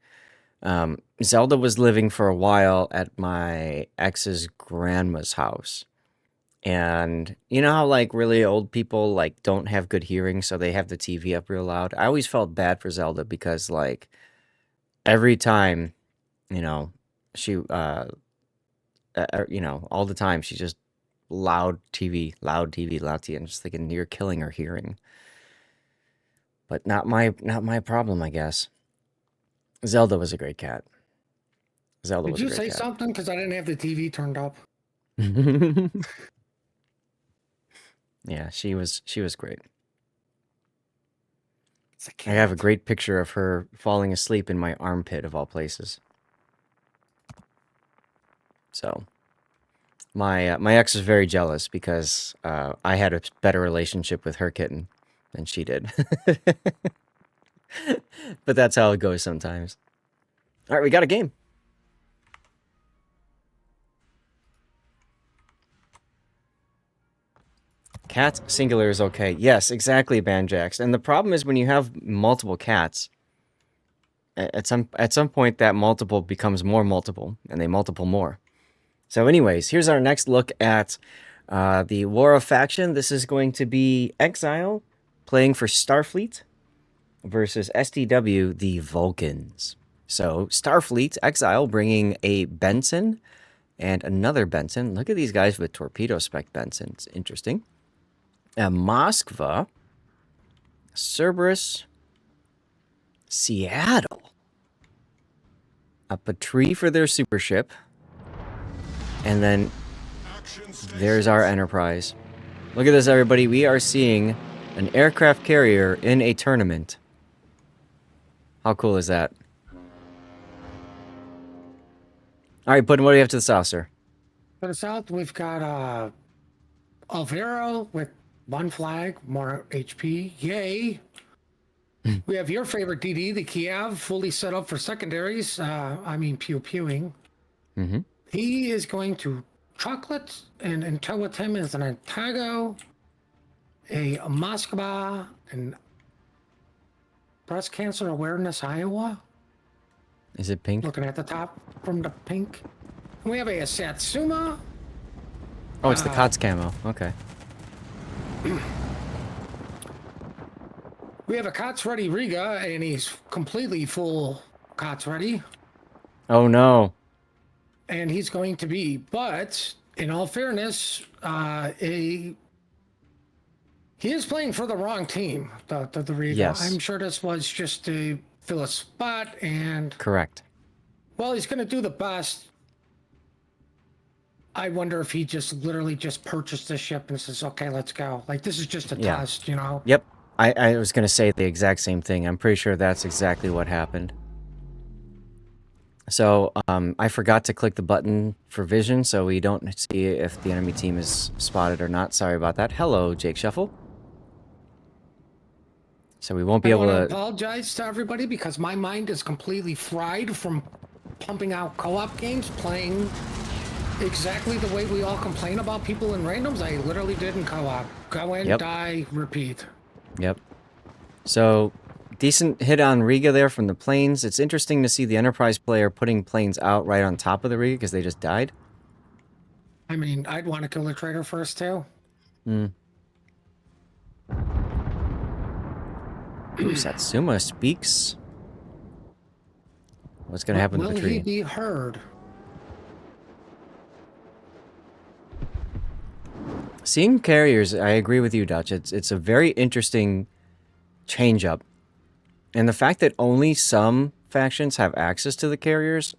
Zelda was living for a while at my ex's grandma's house. And you know how like really old people like don't have good hearing, so they have the TV up real loud. I always felt bad for Zelda because like every time, you know, she all the time she's just loud TV, loud TV, loud TV. I'm just thinking you're killing her hearing. But not my problem, I guess. Zelda was a great cat. Zelda Did was a you great say cat. something? Because I didn't have the TV turned up. Yeah, she was great. It's a I have a cat. great picture of her falling asleep in my armpit of all places. So my ex is very jealous because I had a better relationship with her kitten than she did. But that's how it goes sometimes. All right, we got a game. Cat singular is okay. Yes, exactly, Banjax. And the problem is when you have multiple cats, at some point that multiple becomes more multiple, and they multiple more. So, anyways, here's our next look at the War of Faction. This is going to be Exile playing for Starfleet versus STW, the Vulcans. So, Starfleet, Exile bringing a Benson and another Benson. Look at these guys with torpedo spec Bensons. Interesting. A Moskva, Cerberus, Seattle, a Patrie for their super ship, and then there's our Enterprise. Look at this, everybody. We are seeing an aircraft carrier in a tournament. How cool is that? All right, Puddin, what do you have to the south, sir? To the south, we've got Alvaro with 1 flag, more HP. Yay. We have your favorite DD, the Kiev, fully set up for secondaries. Pew-pewing. Mm-hmm. He is going to chocolate, and in tow with him is an Antago, a Moskva, and breast cancer awareness Iowa. Is it pink? Looking at the top from the pink. We have a Satsuma. Oh, it's the COTS camo. Okay. We have a COTS ready Riga, and he's completely full COTS ready. Oh no. And he's going to be, but in all fairness, he is playing for the wrong team, the Riga. Yes. I'm sure this was just to fill a spot, and Correct. well, he's going to do the best. I wonder if he just literally just purchased the ship and says, okay, let's go. Like, this is just a Yeah. test, you know? Yep. I was going to say the exact same thing. I'm pretty sure that's exactly what happened. So, I forgot to click the button for vision, so we don't see if the enemy team is spotted or not. Sorry about that. Hello, Jake Shuffle. So we won't be able I to... apologize to everybody because my mind is completely fried from pumping out co-op games, playing exactly the way we all complain about people in randoms. I literally did in co-op. Go in, Yep. die, repeat. Yep. So, decent hit on Riga there from the planes. It's interesting to see the Enterprise player putting planes out right on top of the Riga because they just died. I mean, I'd want to kill the traitor first, too. Ooh, Satsuma speaks. What's going to happen to the Will tree? he be heard? Seeing carriers, I agree with you, Dutch. It's a very interesting change-up. And the fact that only some factions have access to the carriers,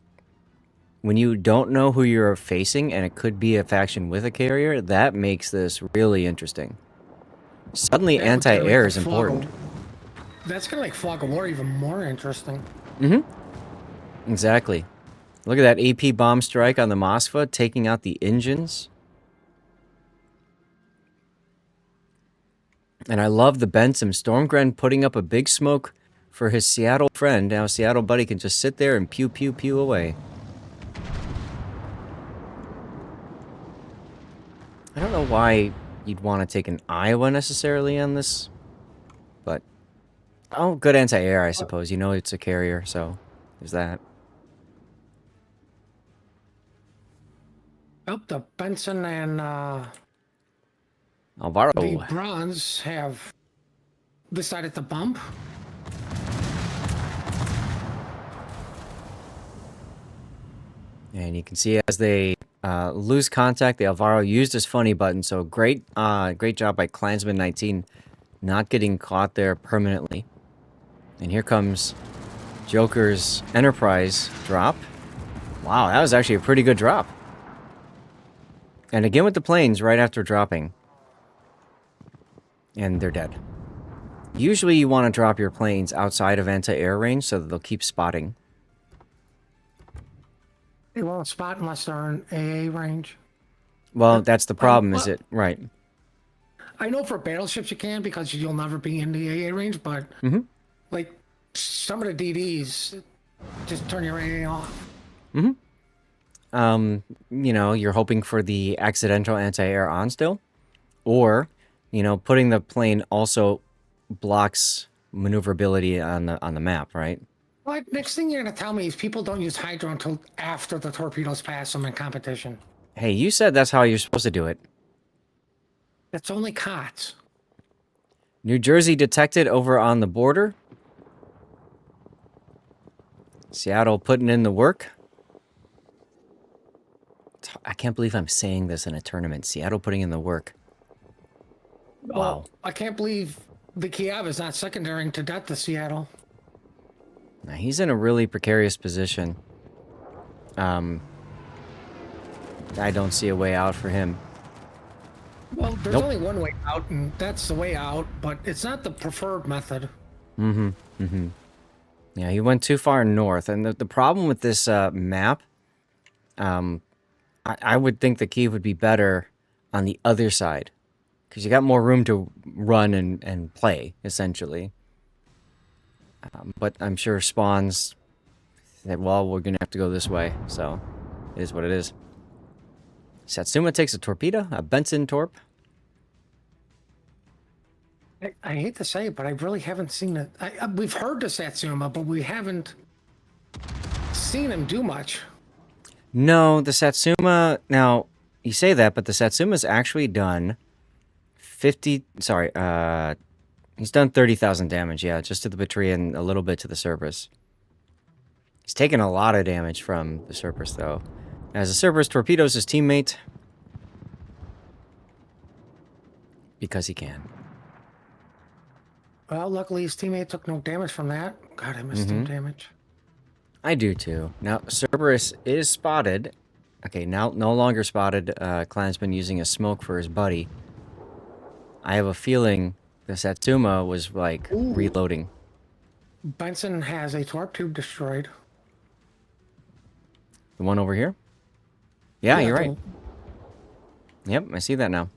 when you don't know who you're facing, and it could be a faction with a carrier, that makes this really interesting. Suddenly, That was gonna make anti-air the is important. That's going to make Fog of War even more interesting. Exactly. Look at that AP bomb strike on the Moskva, taking out the engines. And I love the Benson Stormgren putting up a big smoke for his Seattle friend. Now Seattle buddy can just sit there and pew pew pew away. I don't know why you'd want to take an Iowa necessarily on this, but oh, good anti-air, I suppose. You know it's a carrier, so there's that. Oh, the Benson and Alvaro. the Bronze have decided to bump. And you can see as they lose contact, the Alvaro used his funny button. So great job by Klansman19 not getting caught there permanently. And here comes Joker's Enterprise drop. Wow, that was actually a pretty good drop. And again with the planes right after dropping. And they're dead. Usually you want to drop your planes outside of anti-air range so that they'll keep spotting. They won't spot unless they're in AA range. Well, that's the problem, is it? Right. I know for battleships you can because you'll never be in the AA range, but like some of the DDs, just turn your AA off. You know, you're hoping for the accidental anti-air on still, or, you know, putting the plane also blocks maneuverability on the map, right? Well, next thing you're gonna tell me is people don't use hydro until after the torpedoes pass them in competition. Hey, you said that's how you're supposed to do it. That's only COTS. New Jersey detected over on the border. Seattle putting in the work. I can't believe I'm saying this in a tournament. Seattle putting in the work. Wow. Well, I can't believe the Kiev is not secondarying to death to Seattle. Now, he's in a really precarious position. I don't see a way out for him. Well, there's Nope. only one way out, and that's the way out, but it's not the preferred method. Yeah, he went too far north. And the problem with this map, I would think the Kiev would be better on the other side because you got more room to run and play, essentially. But I'm sure spawns said, well, we're going to have to go this way, so it is what it is. Satsuma takes a torpedo, a Benson torp. I hate to say it, but I really haven't seen it. We've heard the Satsuma, but we haven't seen him do much. No, the Satsuma, now, you say that, but the Satsuma's actually done 50, sorry, he's done 30,000 damage, yeah, just to the battery and a little bit to the Cerberus. He's taken a lot of damage from the Cerberus, though. As the Cerberus torpedoes his teammate. Because he can. Well, luckily his teammate took no damage from that. God, I missed some damage. I do too. Now, Cerberus is spotted. Okay, now no longer spotted. Clansman using a smoke for his buddy. I have a feeling the Satsuma was, like, reloading. Benson has a torp tube destroyed. The one over here? Yeah, you're right. the- Yep, I see that now.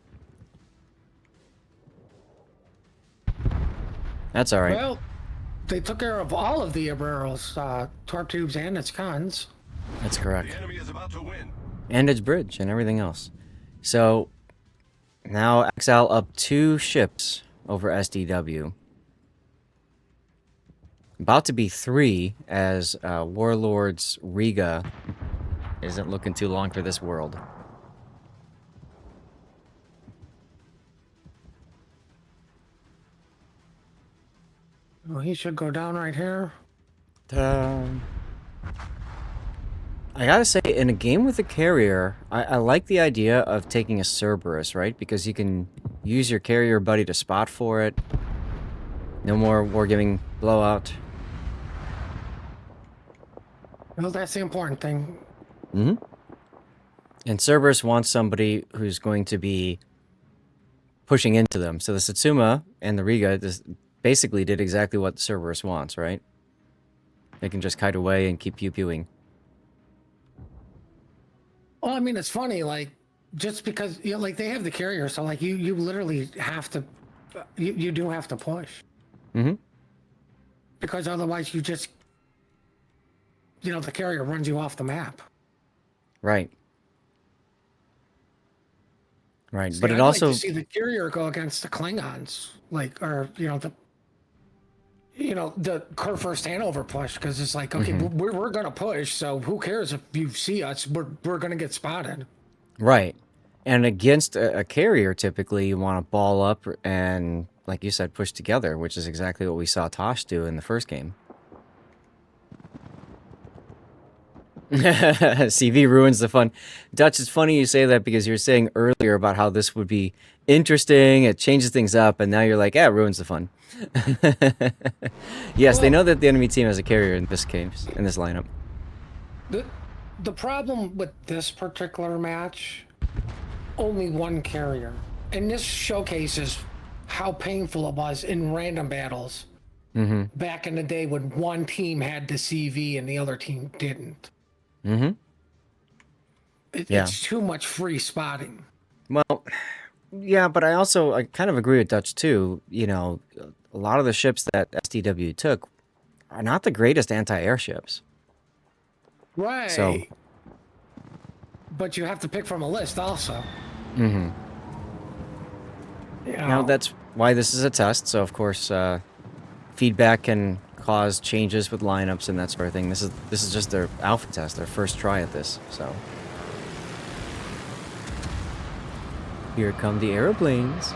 That's alright. Well, they took care of all of the Abreuro's torp tubes and its cons. That's correct. The enemy is about to win. And its bridge and everything else. So, now Exile up 2 ships over SDW. About to be 3 as Warlord's Riga isn't looking too long for this world. Well, he should go down right here. I gotta say, in a game with a carrier, I like the idea of taking a Cerberus, right? Because you can use your carrier buddy to spot for it. No more wargaming blowout. Well, that's the important thing. Mm-hmm. And Cerberus wants somebody who's going to be pushing into them. So the Satsuma and the Riga basically did exactly what the Cerberus wants, right? They can just kite away and keep pew-pewing. Well, I mean, it's funny, like, just because, you know, like, they have the carrier, so, like, you literally have to, you do have to push. Mm-hmm. Because otherwise you just, you know, the carrier runs you off the map. Right. Right, See, but it I'd also... like to see the carrier go against the Klingons, like, or, you know, the first Hanover push, because it's like, okay, we're going to push, so who cares if you see us? We're going to get spotted. Right. And against a carrier, typically, you want to ball up and, like you said, push together, which is exactly what we saw TASH do in the first game. CV ruins the fun. Dutch, it's funny you say that because you were saying earlier about how this would be interesting, it changes things up, and now you're like, yeah, it ruins the fun. Yes, they know that the enemy team has a carrier in this case, in this lineup. The problem with this particular match, only one carrier. And this showcases how painful it was in random battles back in the day when one team had the CV and the other team didn't. Mm-hmm. Yeah. It's too much free spotting. Well, yeah, but I kind of agree with Dutch too. You know, a lot of the ships that SDW took are not the greatest anti-air ships. Right. So, but you have to pick from a list also. mm-hmm. You Now know, that's why this is a test. So of course, feedback can cause changes with lineups and that sort of thing. This is just their alpha test, their first try at this. So here come the aeroplanes.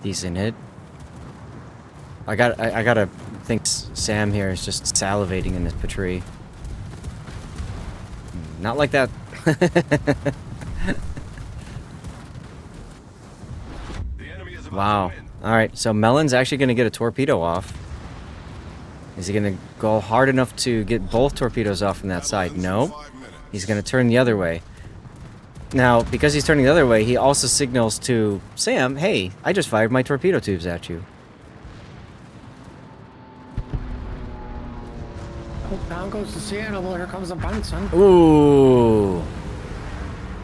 Decent hit. I gotta think Sam here is just salivating in this Patrie. Not like that. Wow. Alright, so Melon's actually going to get a torpedo off. Is he going to go hard enough to get both torpedoes off from that side? No. He's going to turn the other way. Now, because he's turning the other way, he also signals to Sam, hey, I just fired my torpedo tubes at you. oh, down goes to Seattle. Well, here comes the Bunsen. Ooh.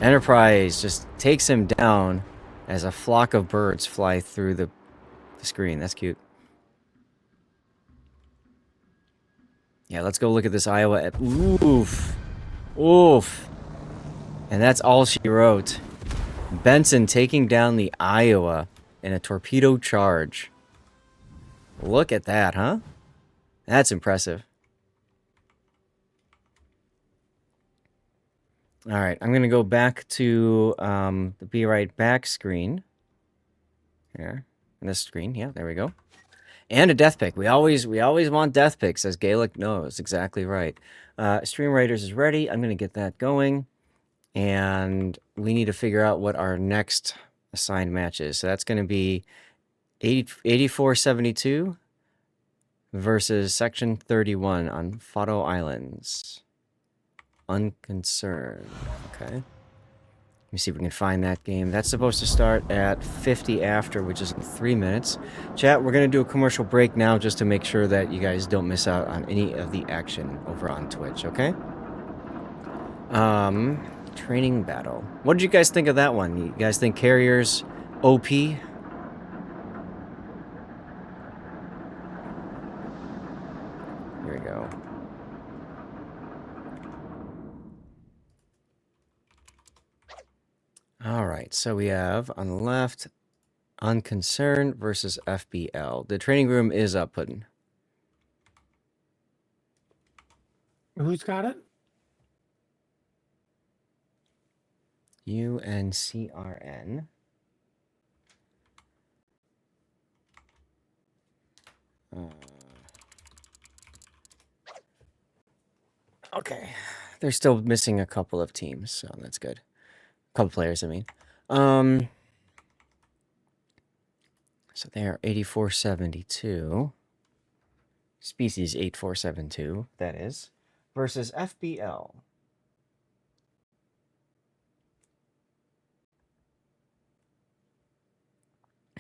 Enterprise just takes him down as a flock of birds fly through the screen. That's cute. Yeah, let's go look at this Iowa. Oof. Oof. And that's all she wrote. Benson taking down the Iowa in a torpedo charge. Look at that, huh? That's impressive. All right, I'm going to go back to the Be Right Back screen. Here, in this screen. Yeah, there we go. And a death pick. We always want death picks, as Gaelic knows. Exactly right. Stream Raiders is ready. I'm going to get that going. And we need to figure out what our next assigned match is. So that's going to be 8472 versus Section 31 on Fado Islands. Unconcerned. Okay. Let me see if we can find that game. That's supposed to start at 50 after, which is in 3 minutes. Chat, we're going to do a commercial break now just to make sure that you guys don't miss out on any of the action over on Twitch, okay? Training battle. What did you guys think of that one? You guys think carriers OP? Here we go. All right, so we have on the left, Unconcerned versus FBL. The training room is up, Puddin. Who's got it? UNCRN. Okay, they're still missing a couple of teams, so that's good. A couple players, I mean. So they are 8472. Species 8472, that is. Versus FBL.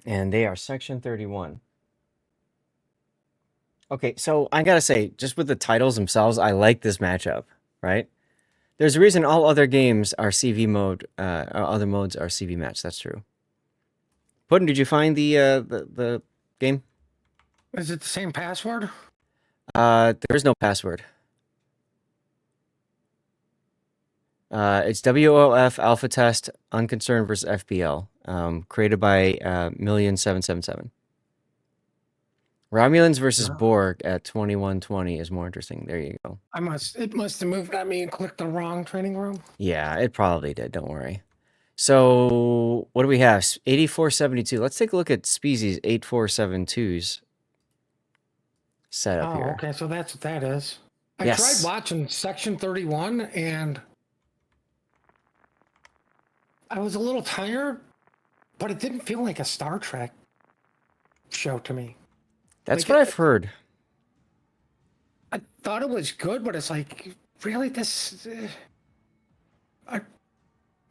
And they are Section 31. Okay, so I gotta say, just with the titles themselves, I like this matchup, right? There's a reason all other games are CV mode, other modes are CV match. That's true. Puddin, did you find the game? Is it the same password? There is no password. It's WOF Alpha Test Unconcerned versus FBL, created by Million777. Romulans versus Borg at 2120 is more interesting. There you go. It must have moved at me and clicked the wrong training room. Yeah, it probably did. Don't worry. So what do we have? 8472. Let's take a look at Species 8472's setup here. Okay, so that's what that is. I Yes. tried watching Section 31 and I was a little tired, but it didn't feel like a Star Trek show to me. That's Like what I've heard. I thought it was good, but it's like, really, this...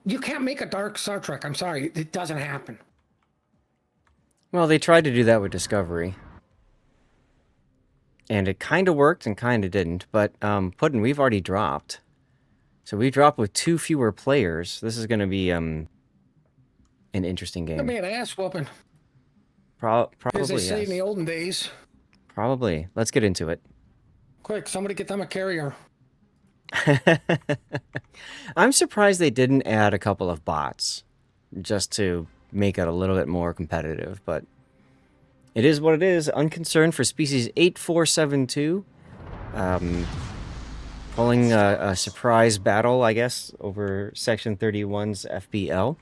you can't make a dark Star Trek. I'm sorry. It doesn't happen. Well, they tried to do that with Discovery. And it kind of worked and kind of didn't. But, Puddin, we've already dropped. So we dropped with 2 fewer players. This is going to be an interesting game. It'll be an ass whooping, Probably, as they say yes. in the olden days. Probably. Let's get into it. Quick, somebody get them a carrier. I'm surprised they didn't add a couple of bots just to make it a little bit more competitive, but it is what it is. Unconcerned for Species 8472. Pulling a surprise battle, I guess, over Section 31's FBL.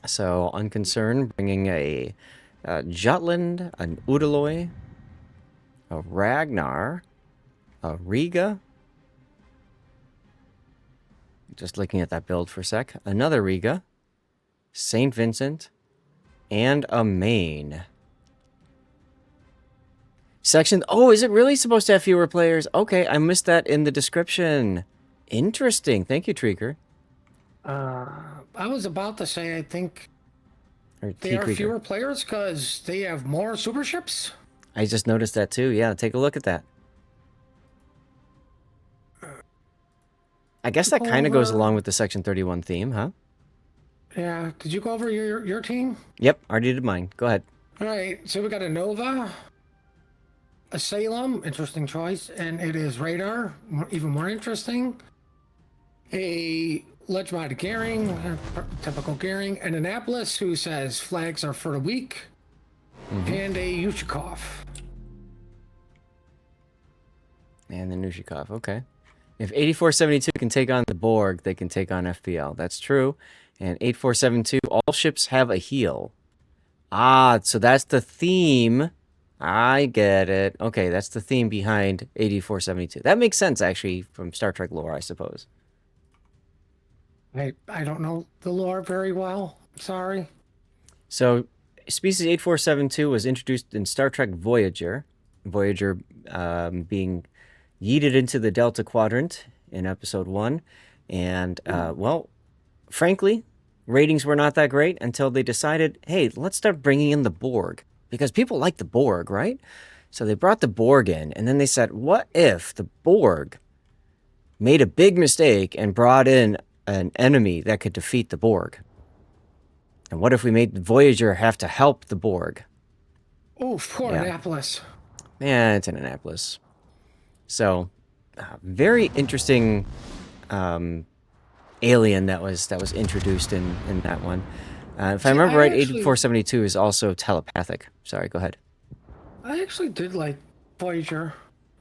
So Unconcerned bringing a Jutland, an Udaloy, a Ragnar, a Riga. Just looking at that build for a sec. Another Riga, St. Vincent, and a Maine. Section... Oh, is it really supposed to have fewer players? Okay, I missed that in the description. Interesting. Thank you, Treeker. I was about to say, I think Or they are T-Creeker. fewer players because they have more super ships. I just noticed that too. Yeah, take a look at that. I guess that kind of goes along with the Section 31 theme, huh? Yeah. Did you go over your team? Yep, already did mine. Go ahead. All right. So we got a Nova, a Salem, interesting choice, and it is radar, even more interesting. A Ledgemod Gearing, typical Gearing, an Annapolis who says flags are for the weak, and a Yushikov. And the Nushikov, okay. If 8472 can take on the Borg, they can take on FPL. That's true. And 8472, all ships have a heal. Ah, so that's the theme. I get it. Okay, that's the theme behind 8472. That makes sense, actually, from Star Trek lore, I suppose. I don't know the lore very well. Sorry. So, species 8472 was introduced in Star Trek Voyager. Voyager being yeeted into the Delta Quadrant in Episode 1. And, well, frankly, ratings were not that great until they decided, hey, let's start bringing in the Borg. Because people like the Borg, right? So they brought the Borg in, and then they said, what if the Borg made a big mistake and brought in an enemy that could defeat the Borg? And what if we made Voyager have to help the Borg? Oh, poor Yeah. Annapolis. Yeah, it's in Annapolis. So, very interesting alien that was introduced in that one. If I remember right, 8472 is also telepathic. Sorry, go ahead. I actually did like Voyager.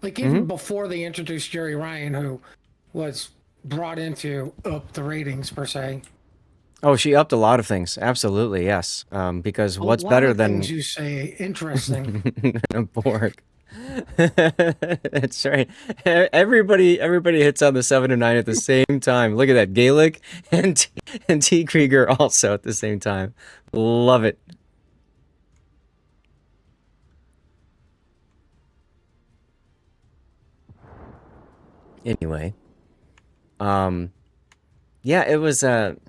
Like, even before they introduced Jerry Ryan, who was brought in to up the ratings, per se. Oh, she upped a lot of things. Absolutely, yes. Because what's A lot better of than things you say interesting. a Borg? That's right. Everybody hits on the 7 and 9 at the same time. Look at that. Gaelic and T. Krieger also at the same time. Love it. Anyway, yeah, it was an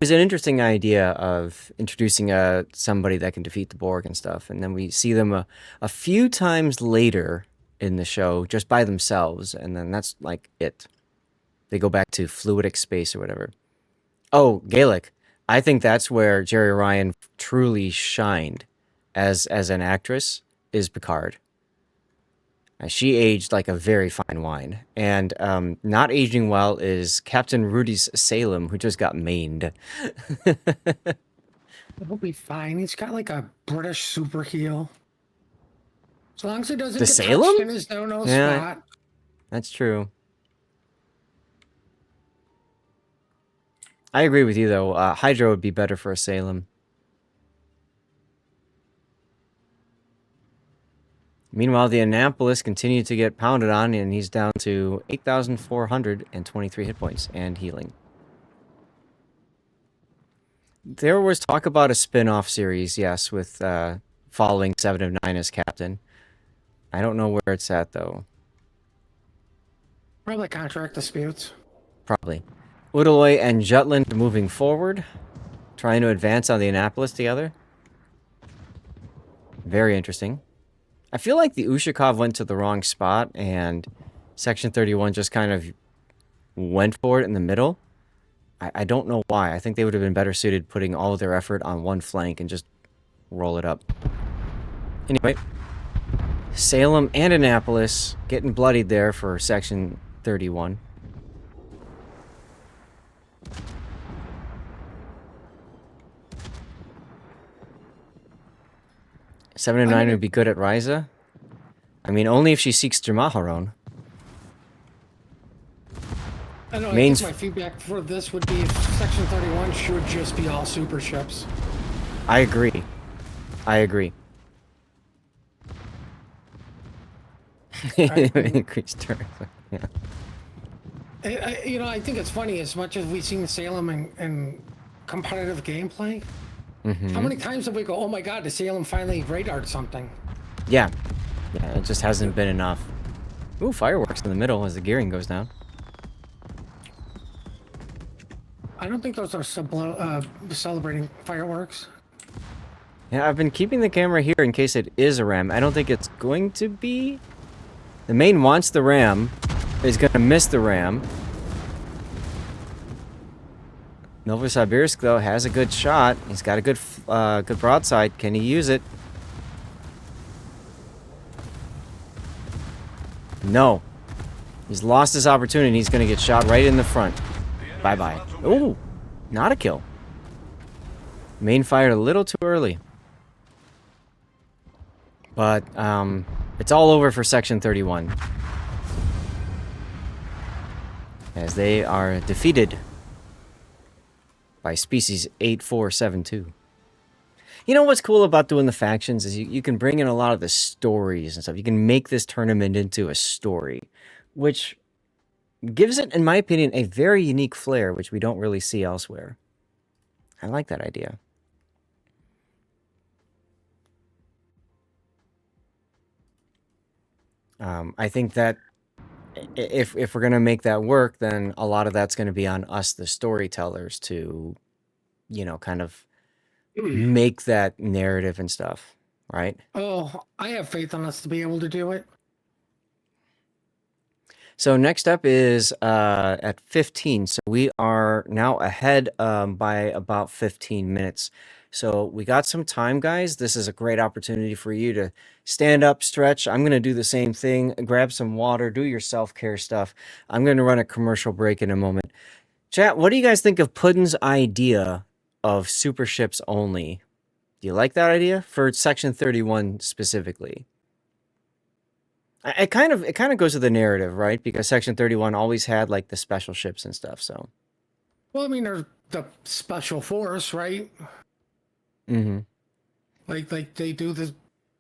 interesting idea of introducing somebody that can defeat the Borg and stuff, and then we see them a few times later in the show just by themselves, and then that's like it. They go back to fluidic space or whatever. Oh, Gaelic. I think that's where Jerry Ryan truly shined as an actress, is Picard. She aged like a very fine wine. And not aging well is Captain Rudy's Salem, who just got mained. He'll be fine. He's got like a British super heel. As long as it doesn't The get Salem? touched in his no-no spot. That's true. I agree with you, though. Hydra would be better for a Salem. Meanwhile, the Annapolis continued to get pounded on, and he's down to 8,423 hit points and healing. There was talk about a spin-off series, yes, with following 7 of 9 as captain. I don't know where it's at, though. Probably contract disputes. Probably. Udaloy and Jutland moving forward, trying to advance on the Annapolis together. Very interesting. I feel like the Ushakov went to the wrong spot, and Section 31 just kind of went for it in the middle. I don't know why. I think they would have been better suited putting all of their effort on one flank and just roll it up. Anyway, Salem and Annapolis getting bloodied there for Section 31. Seven and 9 would be good at Ryza. I mean, only if she seeks Dramaharon. I know. I think my feedback for this would be Section 31 should just be all super ships. I agree. I agree. Increased turn. Yeah. I think it's funny, as much as we've seen Salem in competitive gameplay. How many times have we go, oh my god, the Salem finally radared something? Yeah. Yeah, it just hasn't been enough. Ooh, fireworks in the middle as the gearing goes down. I don't think those are celebrating fireworks. Yeah, I've been keeping the camera here in case it is a ram. I don't think it's going to be. The main wants the ram. Is going to miss the ram. Novosibirsk, though, has a good shot. He's got a good good broadside. Can he use it? No. He's lost his opportunity. He's going to get shot right in the front. Bye-bye. Ooh, not a kill. Main fired a little too early. But it's all over for Section 31. As they are defeated by Species 8472. You know what's cool about doing the factions is you can bring in a lot of the stories and stuff. You can make this tournament into a story, which gives it, in my opinion, a very unique flair, which we don't really see elsewhere. I like that idea. I think that if we're going to make that work, then a lot of that's going to be on us, the storytellers, to, you know, kind of make that narrative and stuff, right? Oh, I have faith in us to be able to do it. So next up is at 15. So we are now ahead by about 15 minutes. So we got some time, guys. This is a great opportunity for you to stand up, stretch. I'm going to do the same thing. Grab some water, do your self-care stuff. I'm going to run a commercial break in a moment. Chat, what do you guys think of Puddin's idea of super ships only? Do you like that idea for Section 31 specifically? It kind of goes with the narrative, right? Because Section 31 always had like the special ships and stuff. So, Well, I mean, there's the special force, right? mm-hmm. Like they do the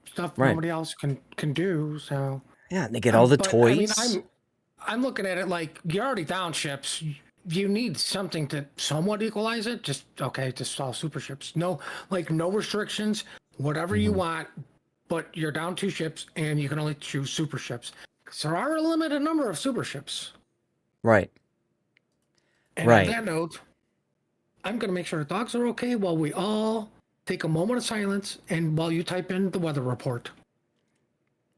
stuff Right. nobody else can do. So Yeah, they get all the but, toys. I mean, I'm looking at it like you're already down ships. You need something to somewhat equalize it. Just all super ships. No, like no restrictions. Whatever you want, but you're down 2 ships and you can only choose super ships. So there are a limited number of super ships. Right. And Right. on that note, I'm going to make sure the dogs are okay while we all take a moment of silence and while you type in the weather report.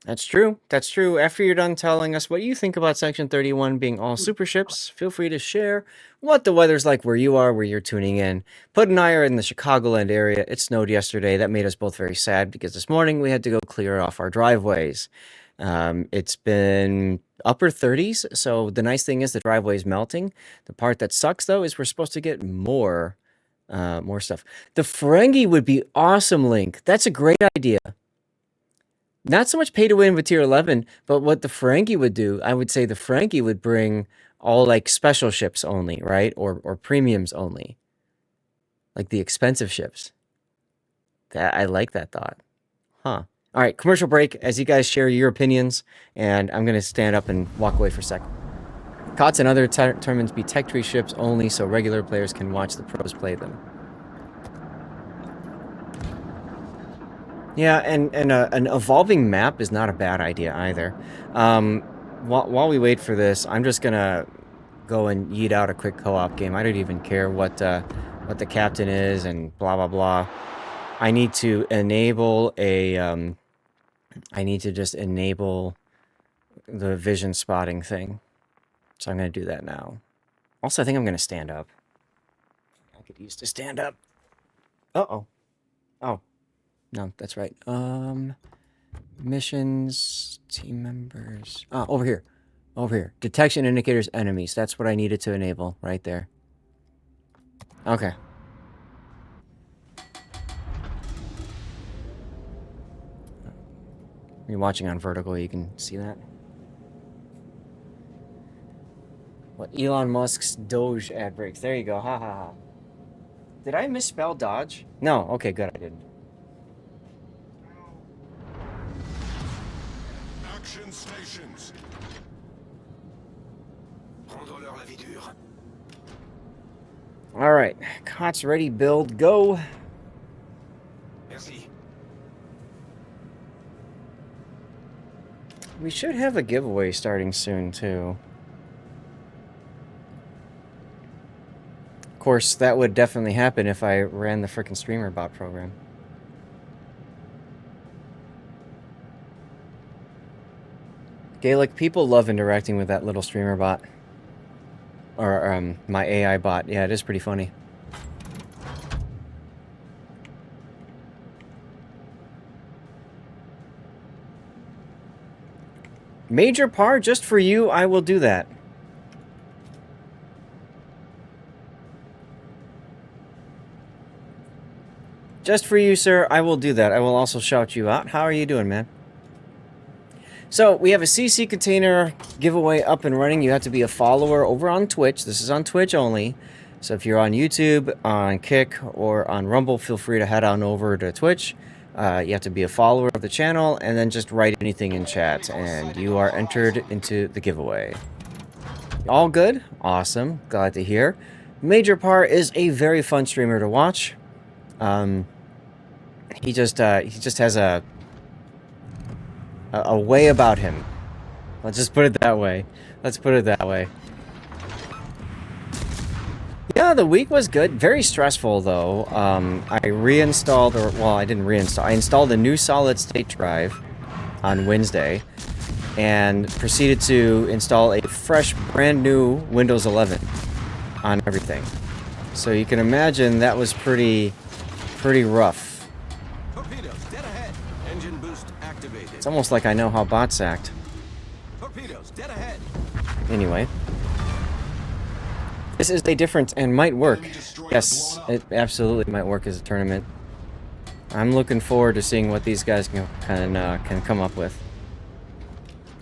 That's true. That's true. After you're done telling us what you think about Section 31 being all super ships, feel free to share what the weather's like where you are, where you're tuning in. Pud and I are in the Chicagoland area. It snowed yesterday. That made us both very sad because this morning we had to go clear off our driveways. It's been upper 30s, so the nice thing is the driveway is melting. The part that sucks, though, is we're supposed to get more stuff. The Ferengi would be awesome, Link. That's a great idea. Not so much pay to win with tier 11, but what the Ferengi would do, I would say the Ferengi would bring all like special ships only, right? Or premiums only. Like the expensive ships. That I like that thought. Huh. All right, commercial break as you guys share your opinions, and I'm going to stand up and walk away for a second. COTS and other tournaments be tech tree ships only so regular players can watch the pros play them. Yeah, and an evolving map is not a bad idea either. While we wait for this, I'm just gonna go and yeet out a quick co-op game. I don't even care what the captain is and blah blah blah. I need to enable a I need to just enable the vision spotting thing. So I'm gonna do that now. Also, I think I'm gonna stand up. I could use to stand up. Uh-oh. Oh. No, that's right. Missions, team members. Ah, over here. Over here. Detection indicators, enemies. That's what I needed to enable right there. Okay. You're watching on vertical, you can see that. What Elon Musk's Doge ad breaks. There you go. Ha ha ha. Did I misspell Dodge? No. Okay, good. I didn't. Action stations. Rendre-leur la vie dure. All right. COTS ready, build, go. Merci. We should have a giveaway starting soon, too. Of course, that would definitely happen if I ran the frickin' streamer bot program. Gaelic, people love interacting with that little streamer bot. Or, my AI bot. Yeah, it is pretty funny. Major Par, just for you, I will do that. Just for you, sir, I will do that. I will also shout you out. How are you doing, man? So, we have a CC container giveaway up and running. You have to be a follower over on Twitch. This is on Twitch only. So, if you're on YouTube, on Kick, or on Rumble, feel free to head on over to Twitch. You have to be a follower of the channel, and then just write anything in chat, and you are entered into the giveaway. All good? Awesome. Glad to hear. Major Par is a very fun streamer to watch. He just has a way about him. Let's just put it that way. Let's put it that way. Yeah, the week was good. Very stressful, though. I reinstalled, or, well, I didn't reinstall. I installed a new solid-state drive on Wednesday and proceeded to install a fresh, brand new Windows 11 on everything. So you can imagine that was pretty rough. Torpedoes, dead ahead. Engine boost activated. It's almost like I know how bots act. Torpedoes, dead ahead. Anyway. This is a different and might work. Yes, it absolutely might work as a tournament. I'm looking forward to seeing what these guys can come up with.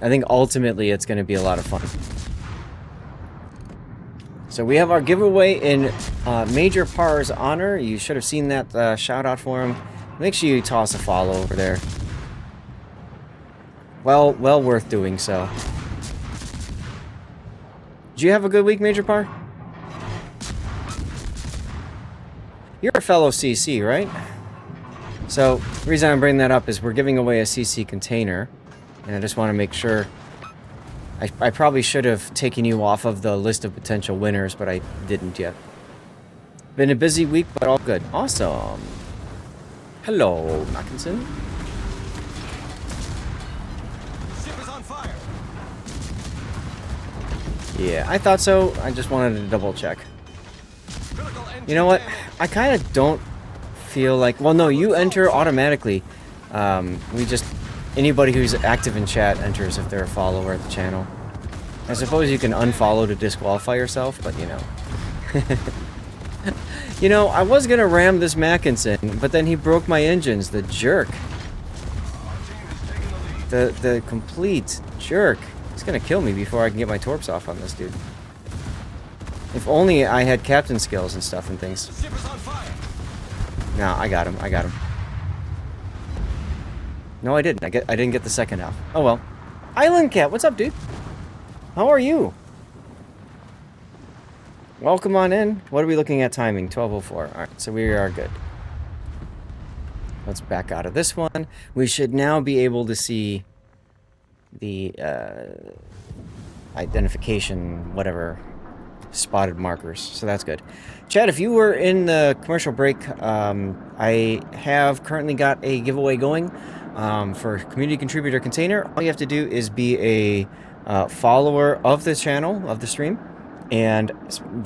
I think ultimately it's going to be a lot of fun. So we have our giveaway in Major Par's honor. You should have seen that shout out for him. Make sure you toss a follow over there. Well worth doing so. Did you have a good week, Major Par? You're a fellow CC, right? So, the reason I'm bringing that up is we're giving away a CC container, and I just want to make sure. I probably should have taken you off of the list of potential winners, but I didn't yet. Been a busy week, but all good. Awesome. Hello, Mackinson. Ship is on fire. Yeah, I thought so. I just wanted to double check. You know what? I kind of don't feel like... Well, no, you enter automatically. Anybody who's active in chat enters if they're a follower at the channel. I suppose you can unfollow to disqualify yourself, but you know. You know, I was going to ram this Mackinson, but then he broke my engines, the jerk. The complete jerk. He's going to kill me before I can get my torps off on this dude. If only I had captain skills and stuff and things. Ship is on fire. No, I got him. No, I didn't. I didn't get the second half. Oh well. Island Cat, what's up, dude? How are you? Welcome on in. What are we looking at timing? 12:04. Alright, so we are good. Let's back out of this one. We should now be able to see the identification, whatever, spotted markers. So that's good. Chad, if you were in the commercial break, I have currently got a giveaway going for Community Contributor Container. All you have to do is be a follower of the channel, of the stream, and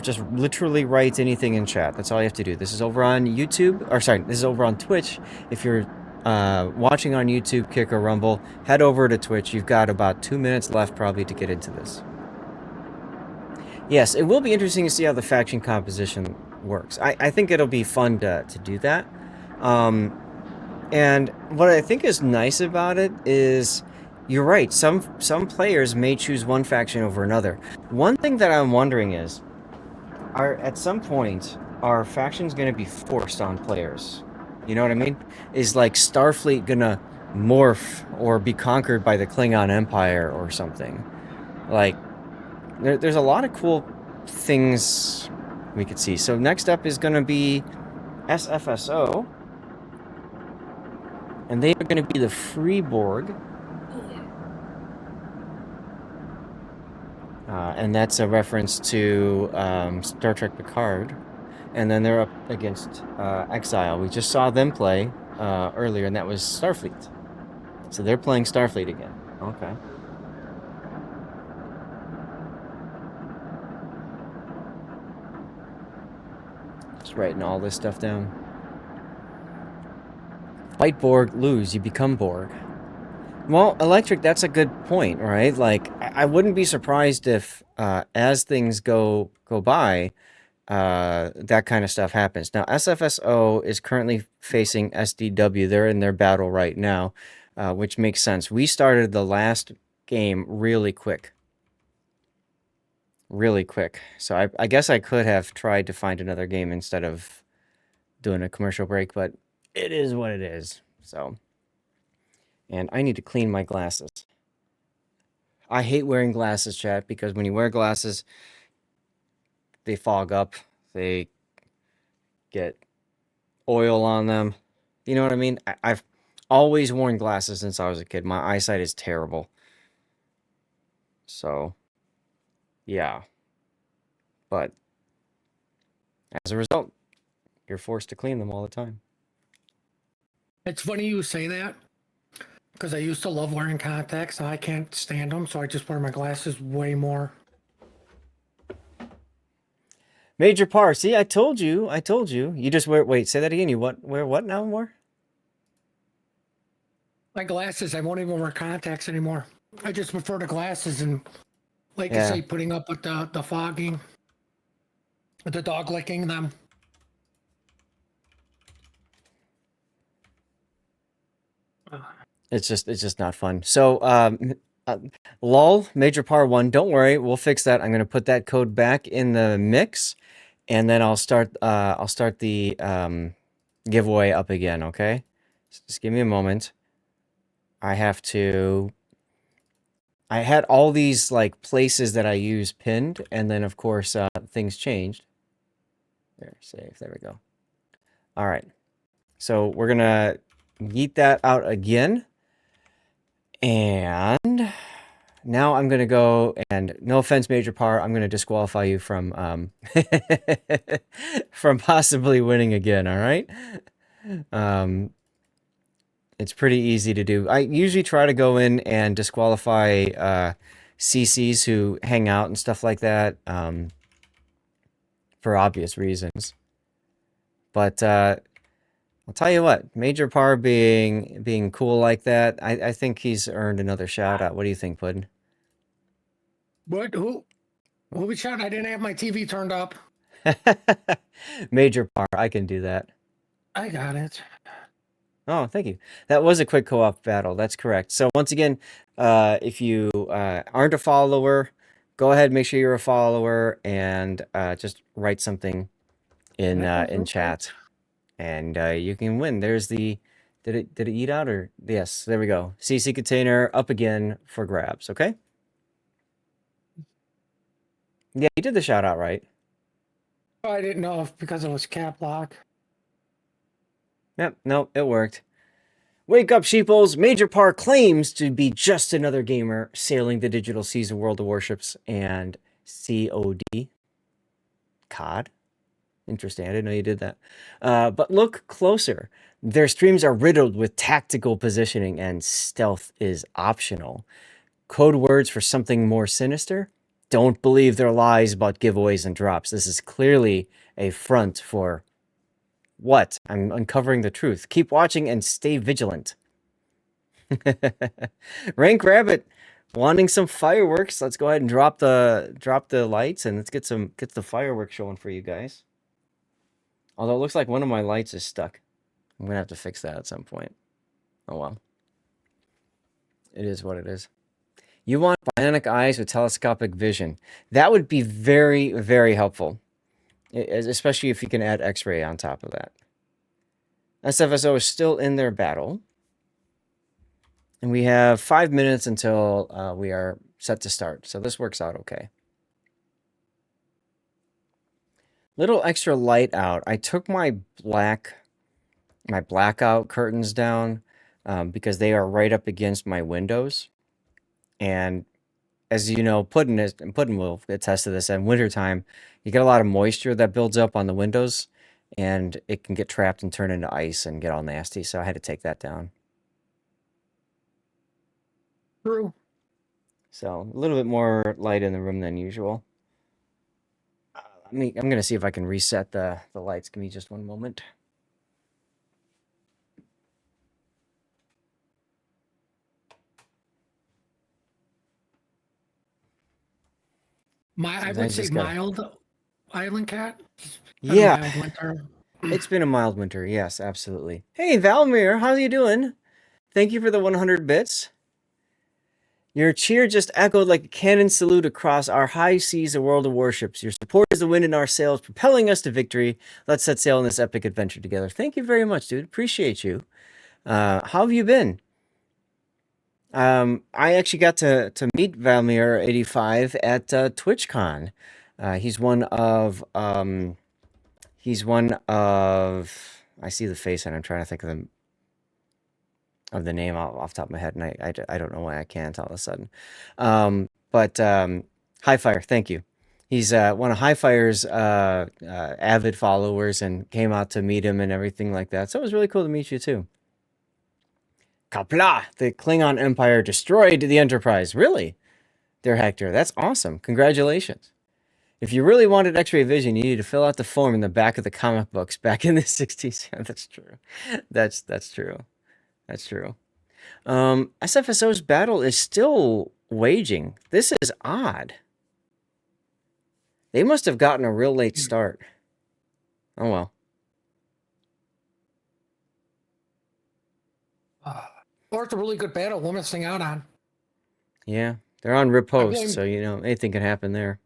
just literally write anything in chat. That's all you have to do. This is over on YouTube, or sorry, this is over on Twitch. If you're watching on YouTube, Kick, or Rumble, head over to Twitch. You've got about 2 minutes left probably to get into this. Yes, it will be interesting to see how the faction composition works. I think it'll be fun to do that. And what I think is nice about it is, you're right, some players may choose one faction over another. One thing that I'm wondering is, at some point, are factions going to be forced on players? You know what I mean? Is like Starfleet going to morph or be conquered by the Klingon Empire or something? Like, there's a lot of cool things we could see. So next up is going to be SFSO. And they are going to be the Free Borg. And that's a reference to Star Trek Picard. And then they're up against Exile. We just saw them play earlier, and that was Starfleet. So they're playing Starfleet again. Okay. Just writing all this stuff down. Fight Borg, lose, you become Borg. Well, electric, that's a good point, right? Like, I wouldn't be surprised if, as things go by, that kind of stuff happens. Now, SFSO is currently facing SDW. They're in their battle right now, which makes sense. We started the last game really quick. Really quick. So I guess I could have tried to find another game instead of doing a commercial break, but it is what it is. So, and I need to clean my glasses. I hate wearing glasses, chat, because when you wear glasses, they fog up. They get oil on them. You know what I mean? I've always worn glasses since I was a kid. My eyesight is terrible. So, yeah. But as a result, you're forced to clean them all the time. It's funny you say that because I used to love wearing contacts. Now I can't stand them, so I just wear my glasses way more. Major Par, see, I told you. I told you. You just wear, wait, say that again. You wear what now more? My glasses, I won't even wear contacts anymore. I just prefer the glasses and, like you Yeah. say, putting up with the fogging, with the dog licking them. It's just not fun. So, lol, Major Par 1, don't worry, we'll fix that. I'm going to put that code back in the mix, and then I'll start the giveaway up again, okay? Just give me a moment. I had all these like places that I use pinned, and then of course things changed. There, save. There we go. All right. So we're gonna yeet that out again, and now I'm gonna go and no offense, Major Par, I'm gonna disqualify you from from possibly winning again. All right. It's pretty easy to do. I usually try to go in and disqualify CCs who hang out and stuff like that for obvious reasons. But I'll tell you what, Major Par being cool like that, I think he's earned another shout out. What do you think, Puddin? What? Who we shot? I didn't have my TV turned up. Major Par, I can do that. I got it. Oh, thank you. That was a quick co-op battle. That's correct. So once again, if you aren't a follower, go ahead, make sure you're a follower, and just write something in chat, and you can win. There's the did it eat out or yes? There we go. CC container up again for grabs. Okay. Yeah, you did the shout out right. I didn't know if because it was cap lock. Yep. Nope. It worked. Wake up, sheeples! Major Par claims to be just another gamer sailing the digital seas of World of Warships and COD. COD? Interesting. I didn't know you did that. But look closer. Their streams are riddled with tactical positioning, and stealth is optional. Code words for something more sinister? Don't believe their lies about giveaways and drops. This is clearly a front for what? I'm uncovering the truth. Keep watching and stay vigilant. Rank Rabbit wanting some fireworks. Let's go ahead and drop the lights and let's get the fireworks showing for you guys. Although it looks like one of my lights is stuck. I'm gonna have to fix that at some point. Oh well. It is what it is. You want bionic eyes with telescopic vision. That would be very, very helpful. Especially if you can add X-ray on top of that. SFSO is still in their battle. And we have 5 minutes until we are set to start. So this works out okay. Little extra light out. I took my blackout curtains down because they are right up against my windows. And as you know, Puddin will attest to this, in wintertime, you get a lot of moisture that builds up on the windows, and it can get trapped and turn into ice and get all nasty, so I had to take that down. True. So, a little bit more light in the room than usual. I'm going to see if I can reset the lights. Give me just one moment. I I would say just got mild island cat. Been a Yeah, mild winter. it's been a mild winter. Yes, absolutely. Hey, Valmir, how you doing? Thank you for the 100 bits. Your cheer just echoed like a cannon salute across our high seas of World of Warships. Your support is the wind in our sails, propelling us to victory. Let's set sail on this epic adventure together. Thank you very much, dude. Appreciate you. How have you been? I actually got to meet Valmir85 at TwitchCon. He's one of I see the face and I'm trying to think of the name off the top of my head, and I don't know why I can't all of a sudden. But Highfire, thank you. He's one of Highfire's avid followers and came out to meet him and everything like that. So it was really cool to meet you too. Kapla! The Klingon Empire destroyed the Enterprise. Really? Dear Hector, that's awesome. Congratulations. If you really wanted X-ray vision, you needed to fill out the form in the back of the comic books back in the 60s. Yeah, that's true. That's true. That's true. SFSO's battle is still waging. This is odd. They must have gotten a real late start. Oh well. Or it's a really good battle we're missing out on. Yeah, they're on riposte, blame- so anything can happen there.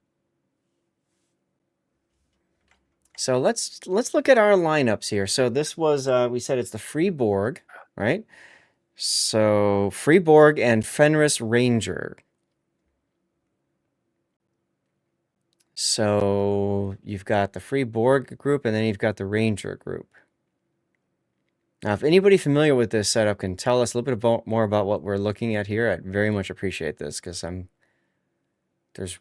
So let's look at our lineups here. So this was we said it's the Free Borg, right? So Free Borg and Fenris Ranger. So you've got the Free Borg group, and then you've got the Ranger group. Now, if anybody familiar with this setup can tell us a little bit more about what we're looking at here, I'd very much appreciate this, because there's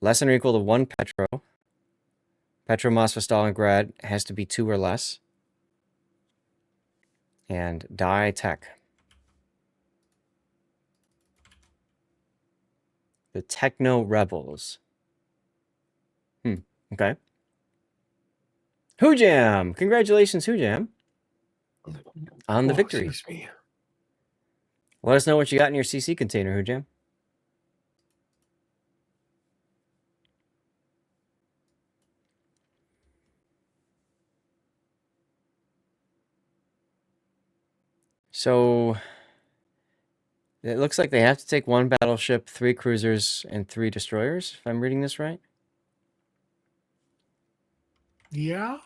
less than or equal to 1 Petro. Petro, Moskva, Stalingrad has to be 2 or less. And Die Tech. The Techno Rebels. Okay. Hoojam! Congratulations, Hoojam, on the victory. Excuse me. Let us know what you got in your CC container, Hoojam. So it looks like they have to take 1 battleship, 3 cruisers, and 3 destroyers, if I'm reading this right. Yeah.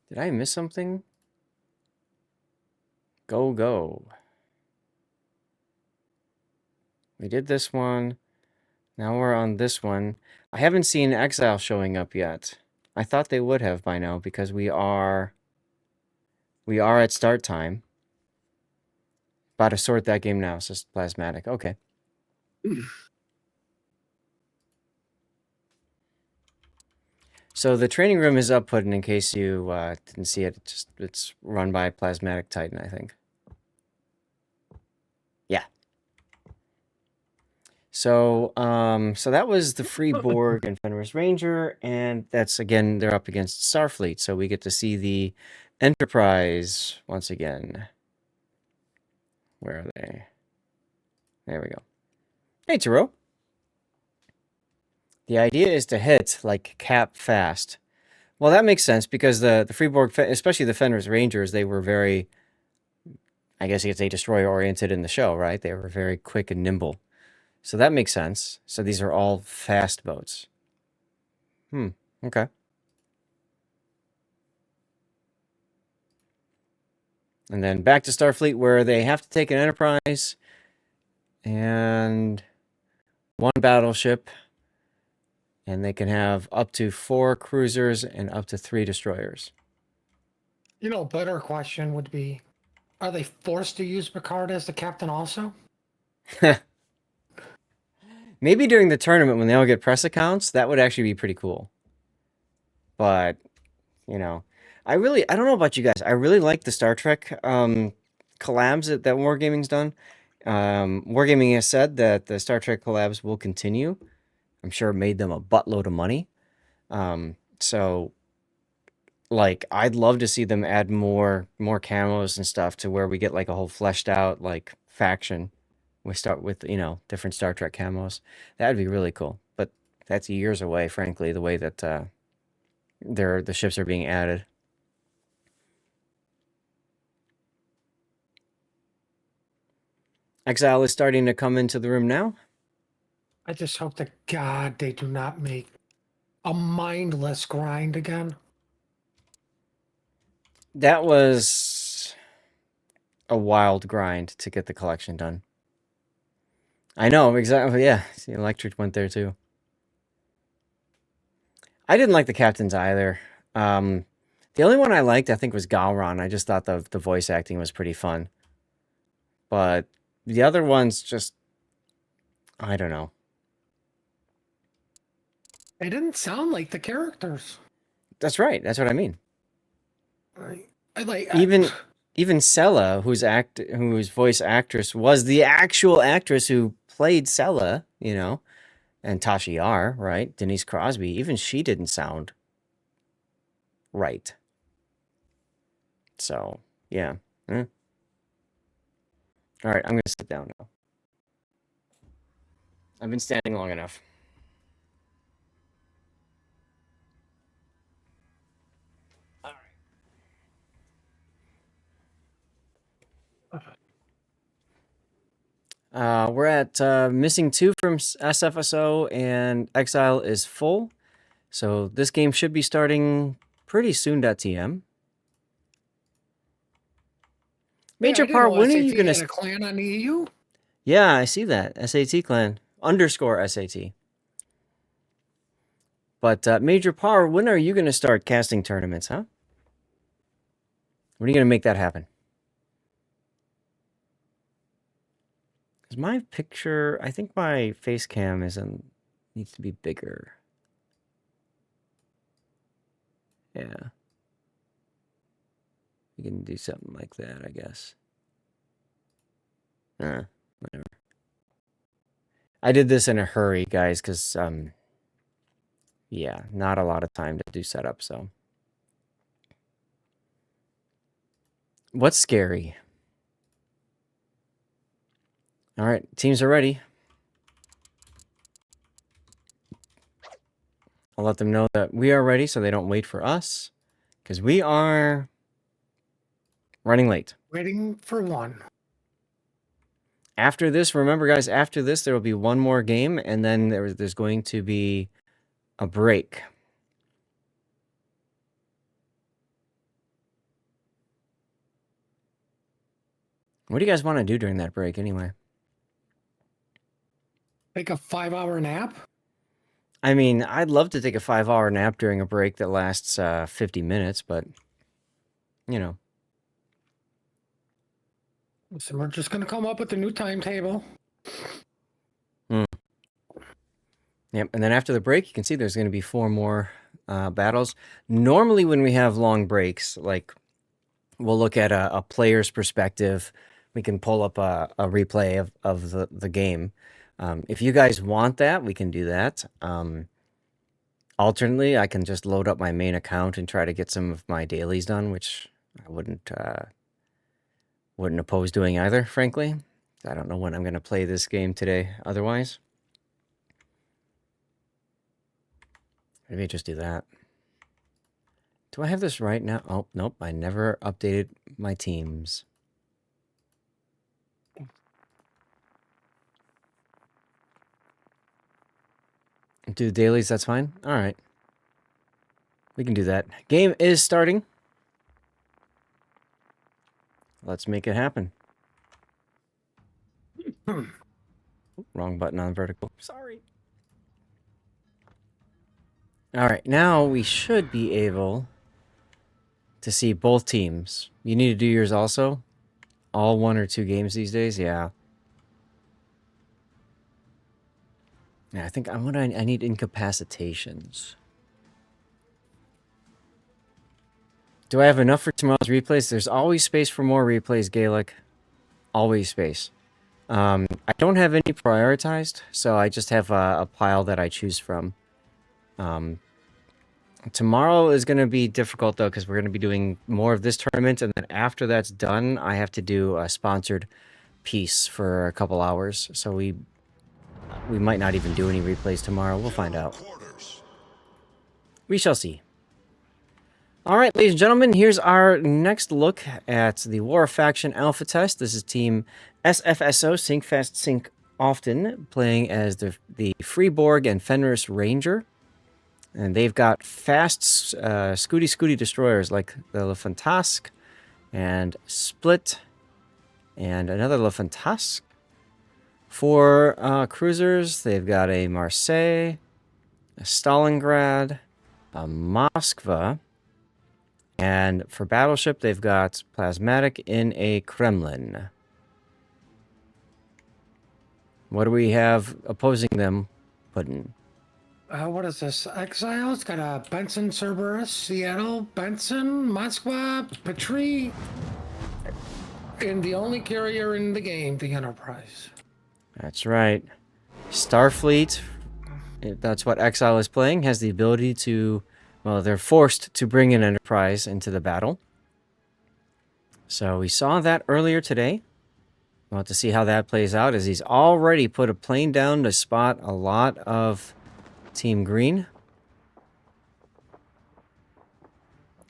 Did I miss something? Go. We did this one. Now we're on this one. I haven't seen Exile showing up yet. I thought they would have by now because we are at start time. About to sort that game now. It's just plasmatic. Okay. So the training room is up, in case you didn't see it. It's run by Plasmatic Titan, I think. Yeah. So so that was the Free Borg and Fenris Ranger, and that's again they're up against Starfleet. So we get to see the Enterprise once again. Where are they? There we go. Hey, Taro. The idea is to hit like Cap fast. Well, that makes sense because the Free Borg, especially the Fenris Rangers, they were very, I guess you could say, destroyer oriented in the show, right? They were very quick and nimble. So that makes sense. So these are all fast boats. Okay. And then back to Starfleet where they have to take an Enterprise and 1 battleship. And they can have up to 4 cruisers and up to 3 destroyers. A better question would be, are they forced to use Picard as the captain also? Maybe during the tournament when they all get press accounts, that would actually be pretty cool. But, I don't know about you guys. I really like the Star Trek collabs that Wargaming's done. Wargaming has said that the Star Trek collabs will continue. I'm sure it made them a buttload of money. So like I'd love to see them add more camos and stuff to where we get like a whole fleshed out like faction. We start with, different Star Trek camos. That'd be really cool. But that's years away, frankly, the way that the ships are being added. Exile is starting to come into the room now. I just hope to God they do not make a mindless grind again. That was a wild grind to get the collection done. I know, exactly, yeah. See, Electric went there too. I didn't like the captains either. The only one I liked, I think, was Galron. I just thought the voice acting was pretty fun. But the other ones just, I don't know. They didn't sound like the characters. That's right. That's what I mean. I like Even Sella, whose voice actress was the actual actress who played Sella, and Tasha Yar, right? Denise Crosby, even she didn't sound right. So, yeah. All right, I'm going to sit down now. I've been standing long enough. We're at missing 2 from SFSO, and Exile is full. So this game should be starting pretty soon.tm. Major Par, when are you going to... a clan on the EU? Yeah, I see that. SAT clan. _SAT. But Major Par, when are you going to start casting tournaments, huh? When are you going to make that happen? Because my picture, I think my face cam needs to be bigger. Yeah. We can do something like that, I guess. Whatever. I did this in a hurry, guys, because, yeah, not a lot of time to do setup, so. What's scary? All right, teams are ready. I'll let them know that we are ready so they don't wait for us, because we are running late. Waiting for one. After this, remember, guys, after this, there will be one more game, and then there's going to be a break. What do you guys want to do during that break, anyway? Take a 5-hour nap? I mean, I'd love to take a 5-hour nap during a break that lasts 50 minutes, but, So we're just going to come up with a new timetable. Yep, and then after the break, you can see there's going to be 4 more battles. Normally when we have long breaks, like, we'll look at a player's perspective. We can pull up a replay of the game. If you guys want that, we can do that. Alternately, I can just load up my main account and try to get some of my dailies done, which I wouldn't oppose doing either, frankly. I don't know when I'm going to play this game today otherwise. Maybe just do that. Do I have this right now? Oh, nope. I never updated my teams. Do dailies, that's fine? All right. We can do that. Game is starting. Let's make it happen. Wrong button on vertical. Sorry. All right, now we should be able to see both teams. You need to do yours also? All 1 or 2 games these days? Yeah. Yeah, I think I need incapacitations. Do I have enough for tomorrow's replays? There's always space for more replays, Gaelic. Always space. I don't have any prioritized, so I just have a pile that I choose from. Tomorrow is going to be difficult, though, because we're going to be doing more of this tournament, and then after that's done, I have to do a sponsored piece for a couple hours, so we might not even do any replays tomorrow. We'll find out. Quarters. We shall see. All right, ladies and gentlemen, here's our next look at the War Faction Alpha Test. This is Team SFSO, Sink Fast, Sink Often, playing as the Free Borg and Fenris Ranger. And they've got fast Scooty destroyers like the Le Fantasque and Split and another Le Fantasque. For cruisers, they've got a Marseille, a Stalingrad, a Moskva, and for battleship, they've got Plasmatic in a Kremlin. What do we have opposing them, Puddin? What is this? Exile? It's got a Benson, Cerberus, Seattle, Benson, Moskva, Petrie, and the only carrier in the game, the Enterprise. That's right. Starfleet, that's what Exile is playing, has the ability to, well, they're forced to bring an Enterprise into the battle. So we saw that earlier today. We'll have to see how that plays out, as he's already put a plane down to spot a lot of Team Green.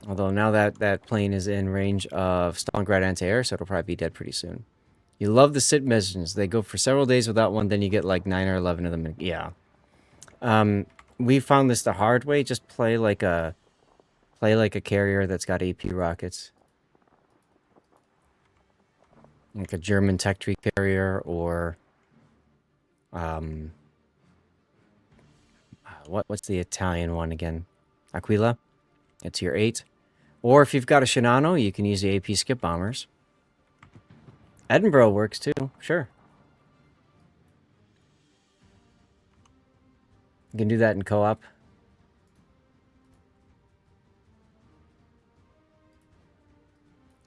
Although now that plane is in range of Stalingrad anti-air, so it'll probably be dead pretty soon. You love the sit missions. They go for several days without one, then you get like 9 or 11 of them. Yeah. We found this the hard way. Just play like a carrier that's got AP rockets. Like a German tech tree carrier, or what's the Italian one again? Aquila. It's your 8. Or if you've got a Shinano, you can use the AP skip bombers. Edinburgh works too, sure. You can do that in co-op.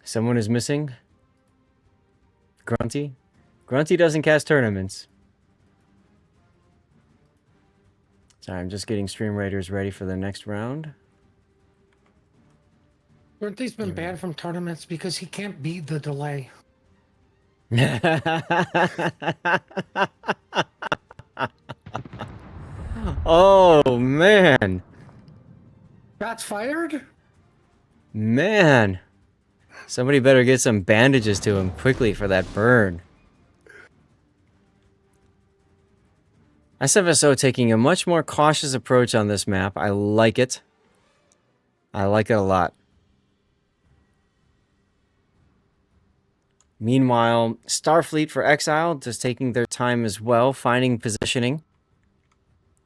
Someone is missing. Grunty? Grunty doesn't cast tournaments. Sorry, I'm just getting Stream Raiders ready for the next round. Grunty's been banned from tournaments because he can't beat the delay. Oh, man. Shots fired? Man. Somebody better get some bandages to him quickly for that burn. SFSO taking a much more cautious approach on this map. I like it. I like it a lot. Meanwhile, Starfleet for Exile just taking their time as well, finding positioning.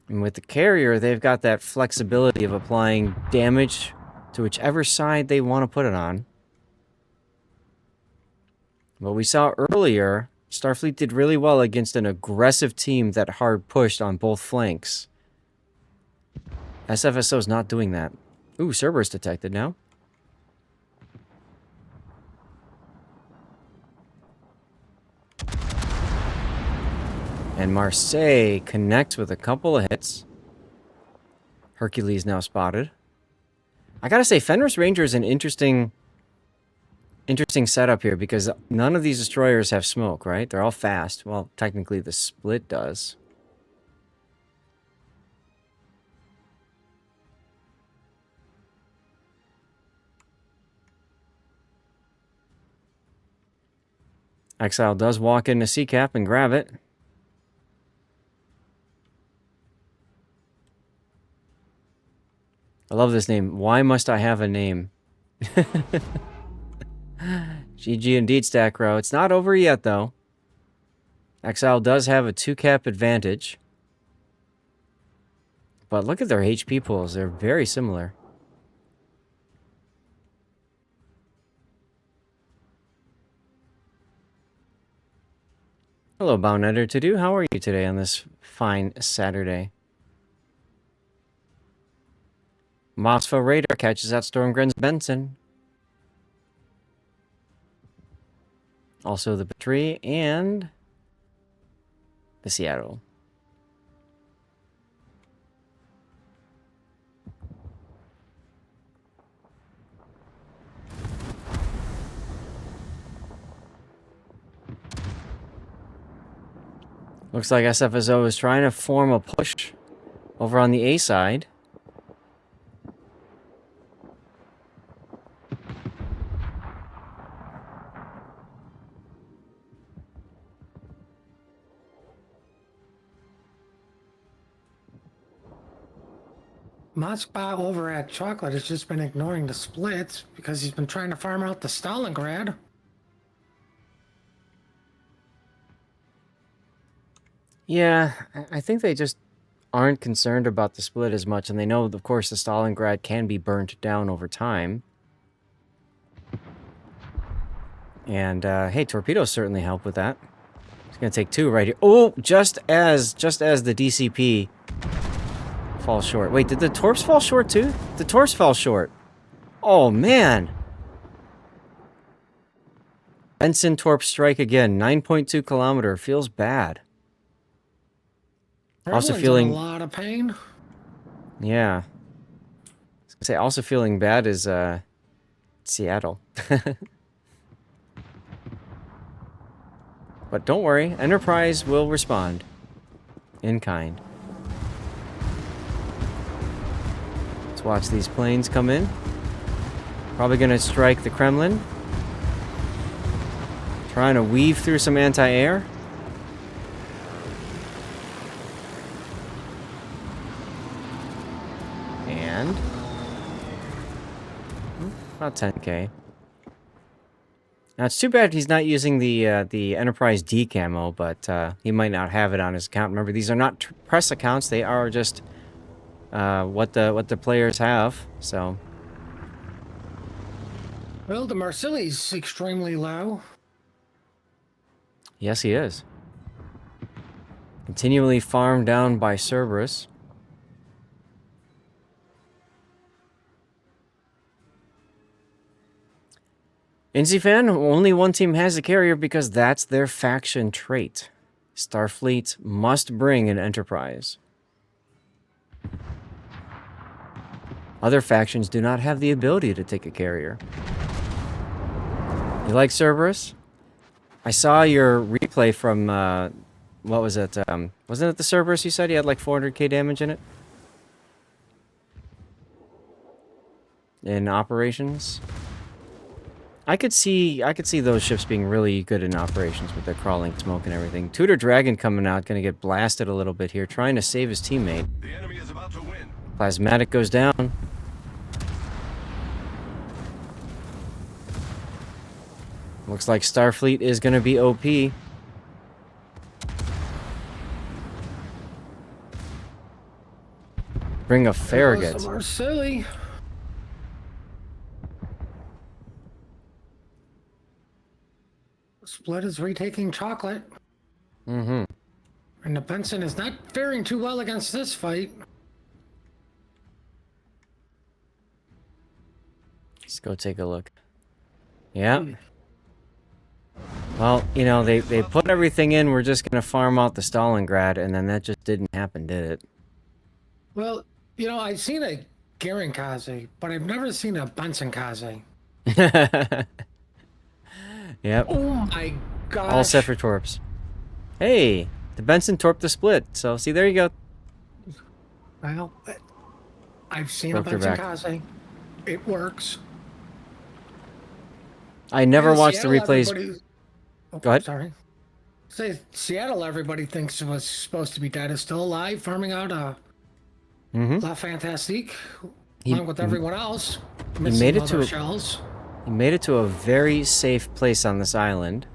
And with the carrier, they've got that flexibility of applying damage to whichever side they want to put it on. What we saw earlier, Starfleet did really well against an aggressive team that hard pushed on both flanks. SFSO's not doing that. Ooh, Cerberus detected now. And Marseille connects with a couple of hits. Hercules now spotted. I gotta say, Fenris Ranger is an interesting setup here, because none of these destroyers have smoke, right? They're all fast. Well, technically the Split does. Exile does walk into CCAP and grab it. I love this name. Why must I have a name? GG indeed, Stack Row. It's not over yet, though. Exile does have a 2-cap advantage. But look at their HP pools. They're very similar. Hello, Boundnetter to do. How are you today on this fine Saturday? Mossville Radar catches out Stormgren's Benson. Also the Petrie and the Seattle. Looks like SFSO is trying to form a push over on the A side. Moskva over at Chocolate has just been ignoring the splits because he's been trying to farm out the Stalingrad. Yeah, I think they just aren't concerned about the split as much, and they know, of course, the Stalingrad can be burnt down over time. And, hey, torpedoes certainly help with that. It's gonna take 2 right here. Oh, just as the DCP falls short. Wait, did the torps fall short too? The torps fell short. Oh, man. Benson torp strike again. 9.2 kilometer. Feels bad. Also Everyone's feeling... in a lot of pain. Yeah. I was gonna say, also feeling bad is, Seattle. But don't worry, Enterprise will respond. In kind. Let's watch these planes come in. Probably gonna strike the Kremlin. Trying to weave through some anti-air. And... about 10k. Now, it's too bad he's not using the Enterprise D camo, but he might not have it on his account. Remember, these are not press accounts; they are just what the players have. So, Well, the Marsilli's extremely low. yes, he is. Continually farmed down by Cerberus. Fan, only one team has a carrier because that's their faction trait. Starfleet must bring an Enterprise. Other factions do not have the ability to take a carrier. You like Cerberus? I saw your replay from, what was it? Wasn't it the Cerberus you said? He had like 400k damage in it? In operations? I could see those ships being really good in operations with their crawling smoke and everything. Tudor Dragon coming out, gonna get blasted a little bit here, trying to save his teammate. The enemy is about to win. Plasmatic goes down. Looks like Starfleet is gonna be OP. Bring a Farragut. Marsilli. Split is retaking Chocolate. Mm-hmm. And the Benson is not faring too well against this fight. Let's go take a look. Yeah. Well, you know, they put everything in, we're just gonna farm out the Stalingrad, and then that just didn't happen, did it? Well, you know, I've seen a Garen Kaze, but I've never seen a Benson Kaze. Yep. Oh my gosh. All set for torps. Hey, the Benson torped the split, so see, there you go. Well, I've seen Broke a your Benson back. Kaze. It works. I never Yeah, watched the Seattle, replays. everybody- Oh, Go ahead. Sorry. Say Seattle, everybody thinks was supposed to be dead, is still alive, farming out La Fantastique, along with everyone else. Missing made it other to- shells. He made it to a very safe place on this island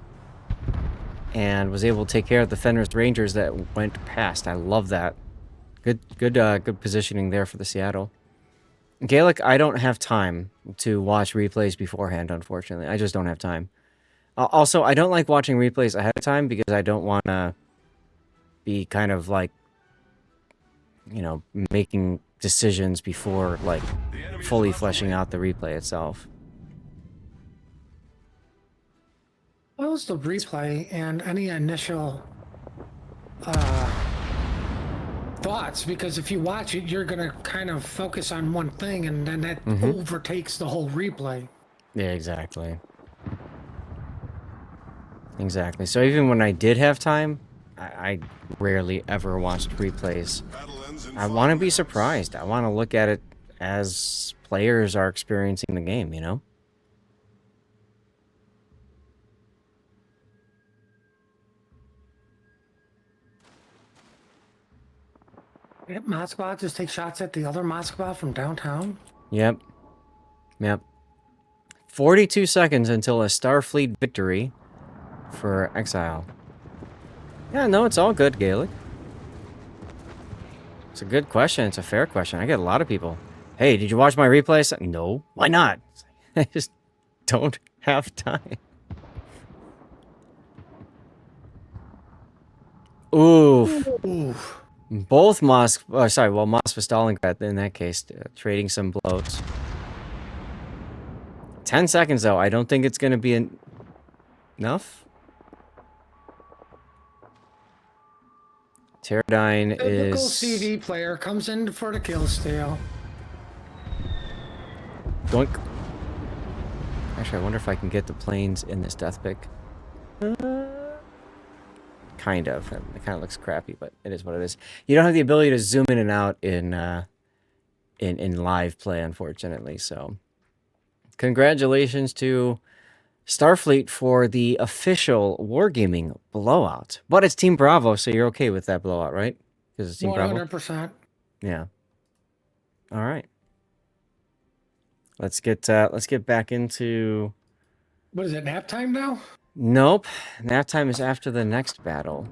and was able to take care of the Fenris Rangers that went past. I love that. Good positioning there for the Seattle. Gaelic, I don't have time to watch replays beforehand, unfortunately. I just don't have time. Also, I don't like watching replays ahead of time because I don't want to be kind of like, you know, making decisions before, like, fully fleshing out the replay itself. What was the replay and any initial thoughts, because if you watch it, you're gonna kind of focus on one thing, and then that overtakes the whole replay. Yeah, exactly. Exactly. So even when I did have time, I rarely ever watched replays. Battle ends in I 5 want to be minutes. surprised. I want to look at it as players are experiencing the game, you know? Yep, Moskva just take shots at the other Moskva from downtown. Yep. Yep. 42 seconds until a Starfleet victory for Exile. Yeah, no, it's all good, Gaelic. It's a good question. It's a fair question. I get a lot of people. Hey, did you watch my replay? I said, no. Why not? I just don't have time. Oof. Oof. Both Mosk, well, Moskva Stalingrad in that case, trading some blows. 10 seconds though. I don't think it's going to be enough. Pterodyne Typical is CD player comes in for the kill steal. doink. Actually, I wonder if I can get the planes in this death pick. Kind of. It kind of looks crappy, but it is what it is. You don't have the ability to zoom in and out in live play, unfortunately. So, congratulations to Starfleet for the official Wargaming blowout. But it's Team Bravo, so you're okay with that blowout, right? Because it's Team Bravo? 100%. Yeah. All right. Let's get back into... What is it, nap time now? Nope. Nap time is after the next battle.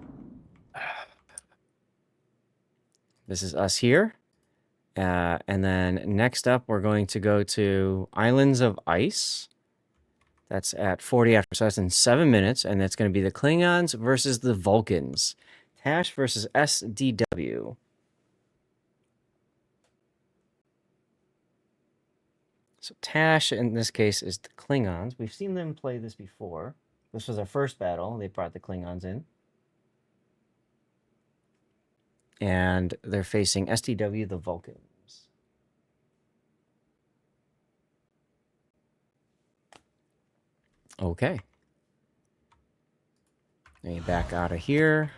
This is us here. And then next up, we're going to go to Islands of Ice. That's at 40 after, so that's in 7 minutes, and that's going to be the Klingons versus the Vulcans. TASH versus SDW. So TASH, in this case, is the Klingons. We've seen them play this before. This was our first battle. They brought the Klingons in. And they're facing SDW, the Vulcans. Okay. Let me back out of here.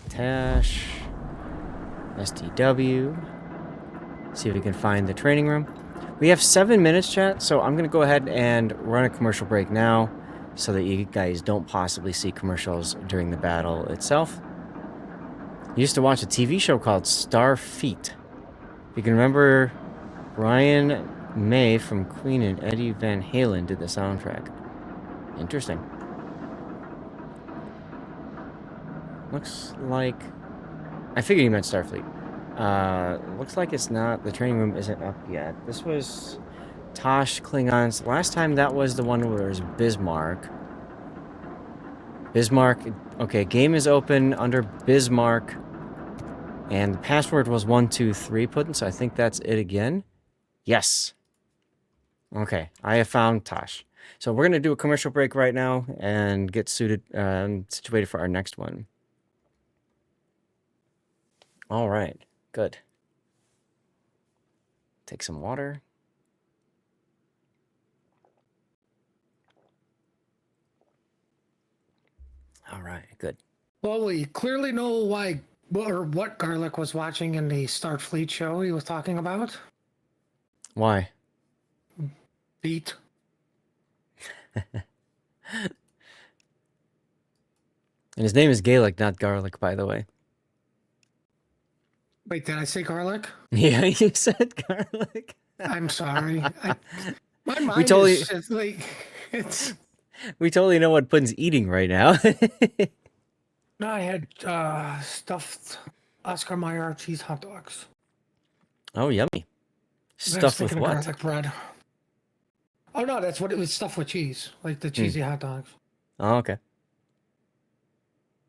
TASH. SDW. See if we can find the training room. We have 7 minutes, chat, so I'm going to go ahead and run a commercial break now so that you guys don't possibly see commercials during the battle itself. I used to watch a TV show called Starfleet. You can remember Brian May from Queen and Eddie Van Halen did the soundtrack. Interesting. Looks like... I figured you meant Starfleet. Looks like it's not... The training room isn't up yet. This was TASH Klingons. Last time that was the one where it was Bismarck. Bismarck... Okay, game is open under Bismarck. And the password was 123 put in, so I think that's it again. Yes. Okay, I have found TASH. So we're going to do a commercial break right now and get situated for our next one. All right, good. Take some water. All right, good. Well, we clearly know why or what Garlic was watching in the Starfleet show he was talking about. Why? Beat. And his name is Gaelic, not Garlic, by the way. Wait, did I say Garlic? Yeah, you said Garlic. I'm sorry. My mind We totally... is just like... It's... We totally know what Puddin's eating right now. No, I had stuffed Oscar Mayer cheese hot dogs. Oh, yummy. I was Stuffed with thinking of what? garlic bread. Oh, no, that's what it was, stuffed with cheese. Like the cheesy hot dogs. Oh, okay.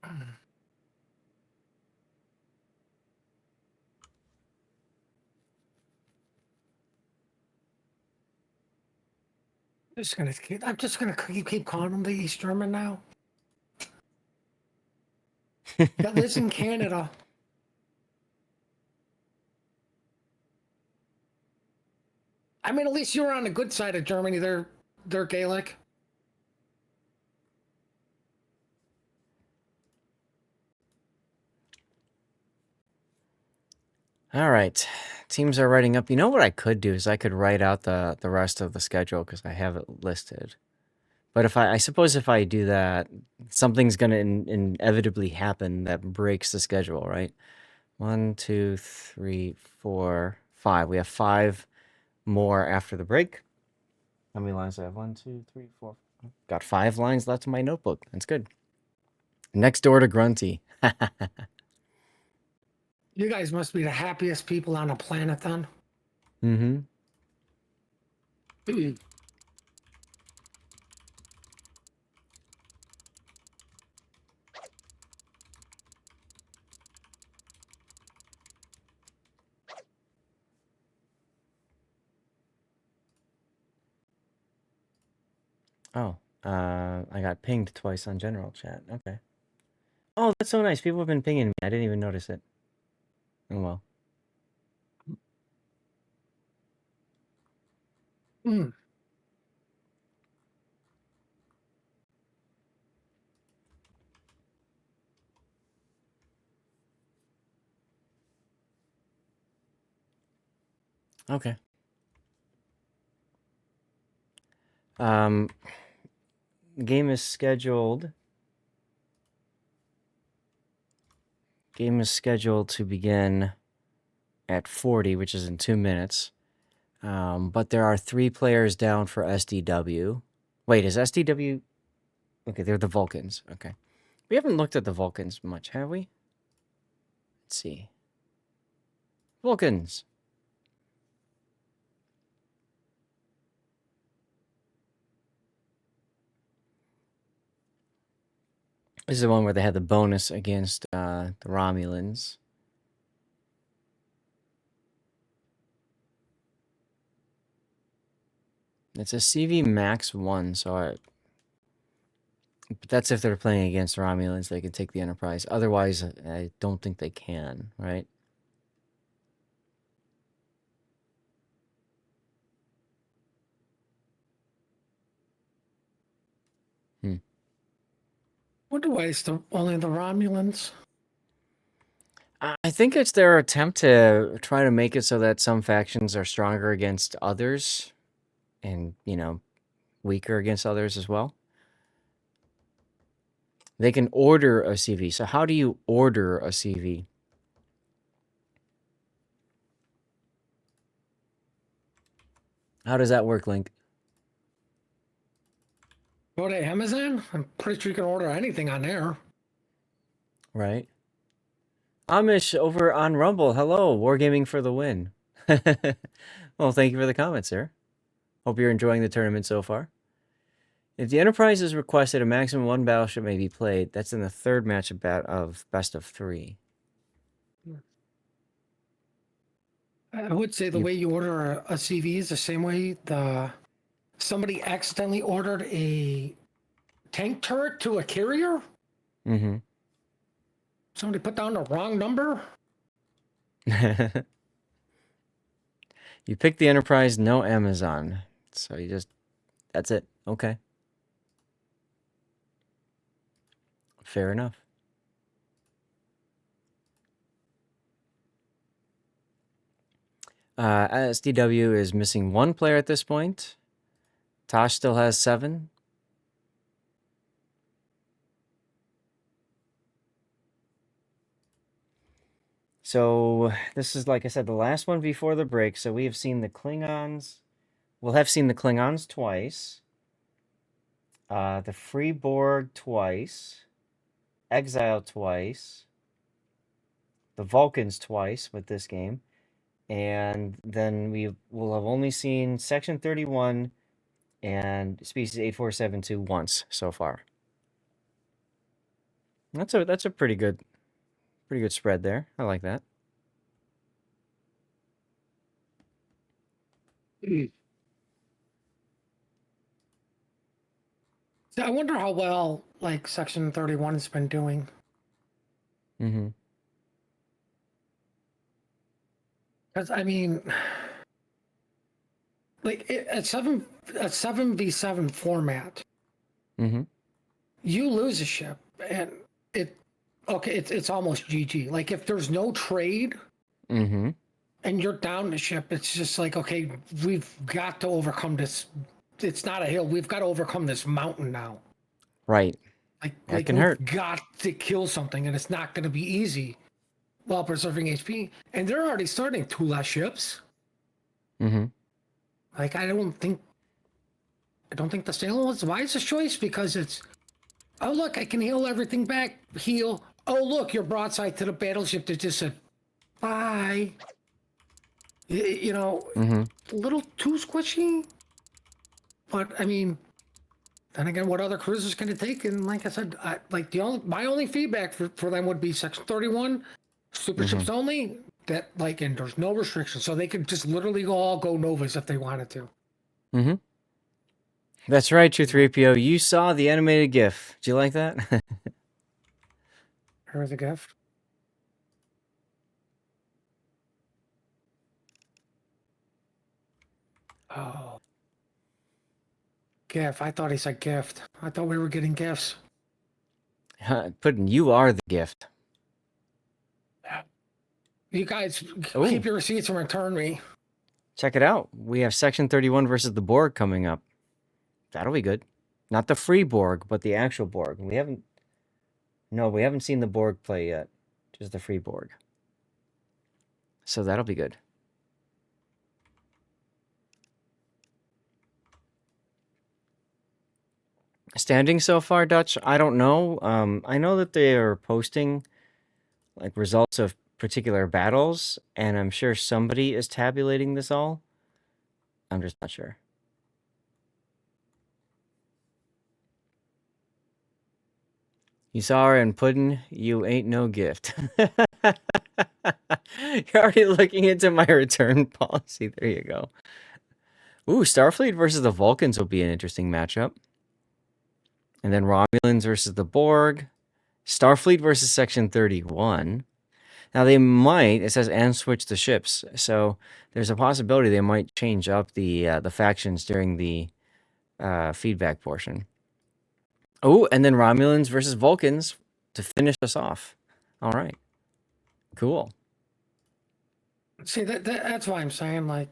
I'm just gonna keep calling them the East German now. that lives in Canada. I mean, at least you're on the good side of Germany. They're Gaelic. All right. Teams are writing up. You know what I could do is I could write out the rest of the schedule because I have it listed. But if I suppose if I do that, something's going to inevitably happen that breaks the schedule, right? 1, 2, 3, 4, 5. We have 5 more after the break. How many lines do I have? 1, 2, 3, 4. Got 5 lines left in my notebook. That's good. Next door to Grunty. You guys must be the happiest people on the planet then. Mm-hmm. Oh, I got pinged twice on general chat. Okay. Oh, that's so nice. People have been pinging me. I didn't even notice it. Oh well. Mm. Okay. Um, game is scheduled. Game is scheduled to begin at 40, which is in 2 minutes. But there are 3 players down for SDW. Wait, is SDW? Okay, they're the Vulcans. Okay. We haven't looked at the Vulcans much, have we? Let's see. Vulcans. This is the one where they had the bonus against the Romulans. It's a CV max 1, so but that's if they're playing against Romulans, they can take the Enterprise. Otherwise, I don't think they can, right? Wonder why it's only the Romulans. I think it's their attempt to try to make it so that some factions are stronger against others and, weaker against others as well. They can order a CV. So how do you order a CV? How does that work, Link? Go to Amazon. I'm pretty sure you can order anything on there. Right? Amish over on Rumble. Hello, Wargaming for the win. Well, thank you for the comment, sir. Hope you're enjoying the tournament so far. If the Enterprise is requested, a maximum 1 battleship may be played. That's in the 3rd match of best of 3. I would say the way you order a CV is the same way somebody accidentally ordered a tank turret to a carrier. Mm-hmm. Somebody put down the wrong number. You pick the Enterprise, no Amazon. So that's it. Okay. Fair enough. SDW is missing 1 player at this point. TASH still has 7. So this is, like I said, the last one before the break. So we have seen the Klingons. We'll have seen the Klingons twice. The Free Borg twice. Exile twice. The Vulcans twice with this game. And then we will have only seen Section 31 and Species 8472 once so far. That's a pretty good spread there. I like that. So I wonder how well Section 31 has been doing. Mm-hmm. Because I mean, like a 7v7 format, Mm-hmm. you lose a ship, and it's almost GG. Like if there's no trade Mm-hmm. and you're down the ship, it's just like, okay, we've got to overcome this. It's not a hill. We've got to overcome this mountain now. Right. Like, That can we've hurt. got to kill something, and it's not going to be easy while preserving HP. And they're already starting 2 less ships. Mm-hmm. Like, I don't think the Salem was the wisest choice, because it's, oh look, I can heal everything back. Heal. Oh look, you're broadside to the battleship that just said bye. You know, Mm-hmm. a little too squishy. But I mean, then again, what other cruisers can it take? And like I said, my only feedback for them would be Section 31, super ships only. That and there's no restrictions, so they could just literally all go Novas if they wanted to. Mm-hmm. That's right, True 3PO. You saw the animated GIF. Did you like that? Here's a gift. Oh, gift. I thought he said gift. I thought we were getting gifts. Puddin', you are the gift. You guys Ooh. keep your receipts and return me. Check it out. We have Section 31 versus the Borg coming up. That'll be good. Not the free Borg, but the actual Borg. We haven't seen the Borg play yet. Just the free Borg. So that'll be good. Standing so far, Dutch? I don't know. I know that they are posting like results of particular battles, and I'm sure somebody is tabulating this all. I'm just not sure. You saw her and Puddin', you ain't no gift. You're already looking into my return policy. There you go. Ooh, Starfleet versus the Vulcans will be an interesting matchup. And then Romulans versus the Borg. Starfleet versus Section 31. Now they might, it says, and switch the ships. So there's a possibility they might change up the factions during the feedback portion. Oh, and then Romulans versus Vulcans to finish us off. All right. Cool. See, that's why I'm saying,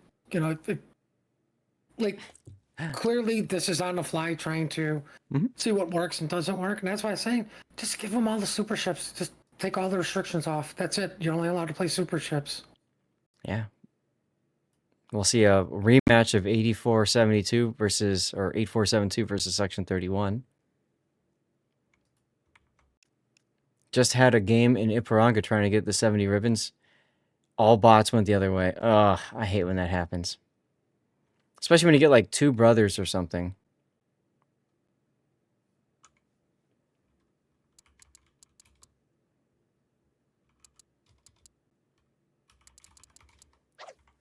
clearly this is on the fly, trying to see what works and doesn't work. And that's why I'm saying, just give them all the super ships. Just take all the restrictions off. That's it. You're only allowed to play super ships. Yeah. We'll see a rematch of 8472 versus, or 8472 versus Section 31. Just had a game in Ipiranga trying to get the 70 ribbons. All bots went the other way. Ugh, I hate when that happens. Especially when you get like 2 brothers or something.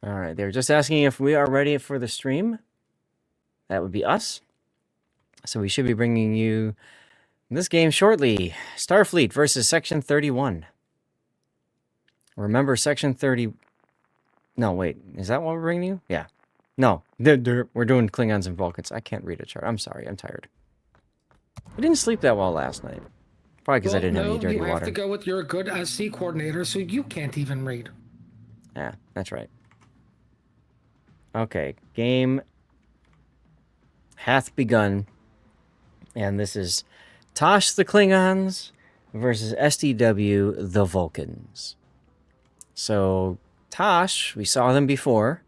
All right, they were just asking if we are ready for the stream. That would be us. So we should be bringing you this game shortly. Starfleet versus Section 31. Remember Section 30... No, wait. Is that what we're bringing you? Yeah. No. We're doing Klingons and Vulcans. I can't read a chart. I'm sorry. I'm tired. I didn't sleep that well last night. Probably because I didn't have any dirty water. You have to go with your good SC coordinator, so you can't even read. Yeah, that's right. Okay. Game hath begun. And this is TASH the Klingons versus SDW the Vulcans. So, TASH, we saw them before,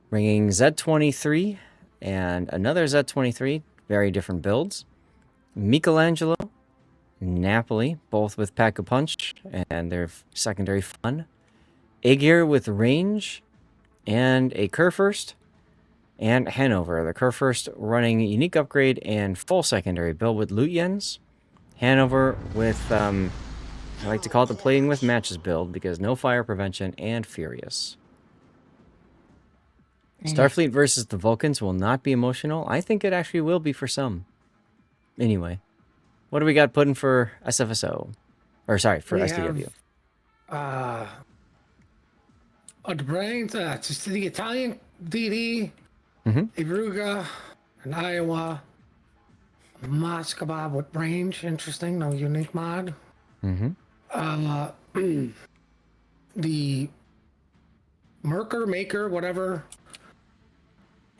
bringing Z-23 and another Z-23, very different builds. Michelangelo, Napoli, both with Pack-a-Punch and their secondary fun. Aegir with range and a Kurfürst. And Hanover, the Kurfürst running unique upgrade and full secondary build with Lutyens. Hanover with, I like to call it the Playing with Matches build because no fire prevention and Furious. Starfleet versus the Vulcans will not be emotional. I think it actually will be for some. Anyway, what do we got putting for SFSO? Or sorry, for We SDW. have the brains, just the Italian DD, Mm-hmm. Iruga, and Iowa, Moskva with range, interesting, no unique mod. Mm-hmm. The Maker, whatever,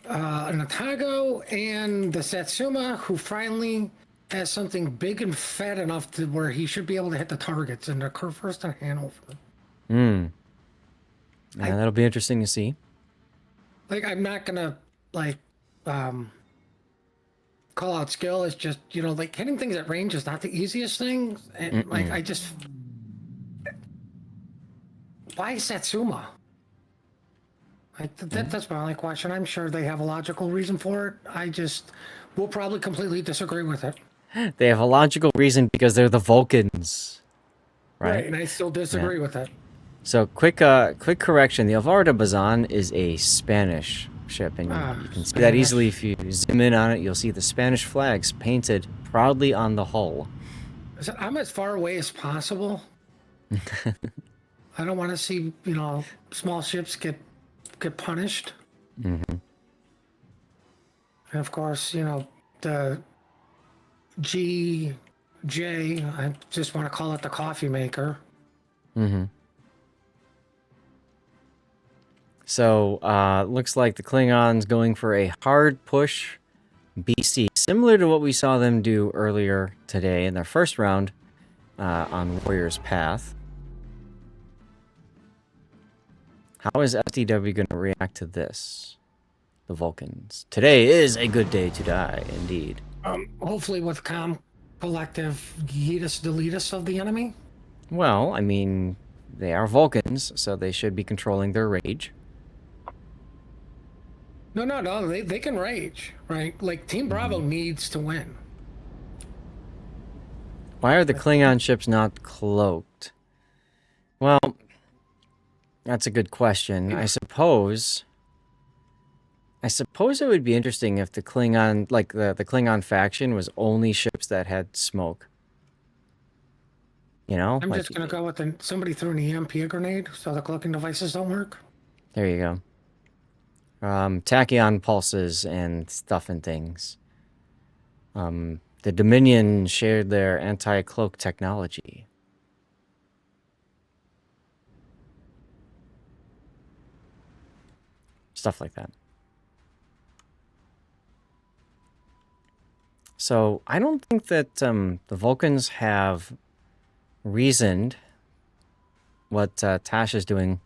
an Otago, and the Satsuma, who finally has something big and fat enough to where he should be able to hit the targets, and they're first in Hanover. Yeah, that'll be interesting to see. Like, I'm not gonna like call out skill. It's just, like, hitting things at range is not the easiest thing, and like I just, why Satsuma? Like that's my only question. I'm sure they have a logical reason for it. I just will probably completely disagree with it. They have a logical reason because they're the Vulcans, right? And I still disagree with it. So quick correction: the Alvaro de Bazan is a Spanish ship, and you can see that easily if you zoom in on it. You'll see the Spanish flags painted proudly on the hull. I'm as far away as possible. I don't want to see small ships get punished. Mm-hmm. And of course, the GJ, I just want to call it the coffee maker. Mm-hmm. So, looks like the Klingons going for a hard push BC, similar to what we saw them do earlier today in their first round on Warrior's Path. How is FTW going to react to this? The Vulcans. Today is a good day to die, indeed. Hopefully with collective yeetus deletus of the enemy. Well, I mean, they are Vulcans, so they should be controlling their rage. No, they can rage, right? Like, Team Bravo needs to win. Why are the Klingon ships not cloaked? Well, that's a good question. I suppose it would be interesting if the Klingon, like the Klingon faction, was only ships that had smoke. I'm like, just gonna go with somebody threw an EMP grenade, so the cloaking devices don't work. There you go. Tachyon pulses and stuff and things. The Dominion shared their anti-cloak technology. Stuff like that. So I don't think that the Vulcans have reasoned what TASH is doing,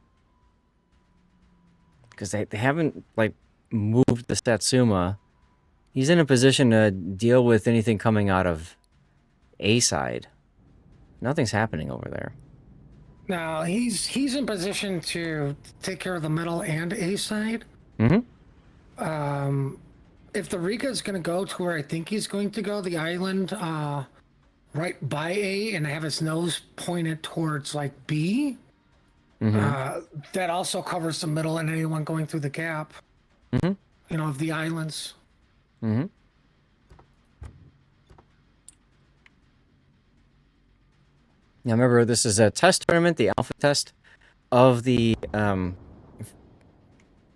because they haven't moved the Satsuma. He's in a position to deal with anything coming out of A side. Nothing's happening over there. Now he's in position to take care of the middle and A side. Mm-hmm. If the Riga's going to go to where I think he's going to go, the island right by A, and have his nose pointed towards B, that also covers the middle and anyone going through the gap, of the islands. Mm-hmm. Now remember, this is a test tournament, the alpha test of the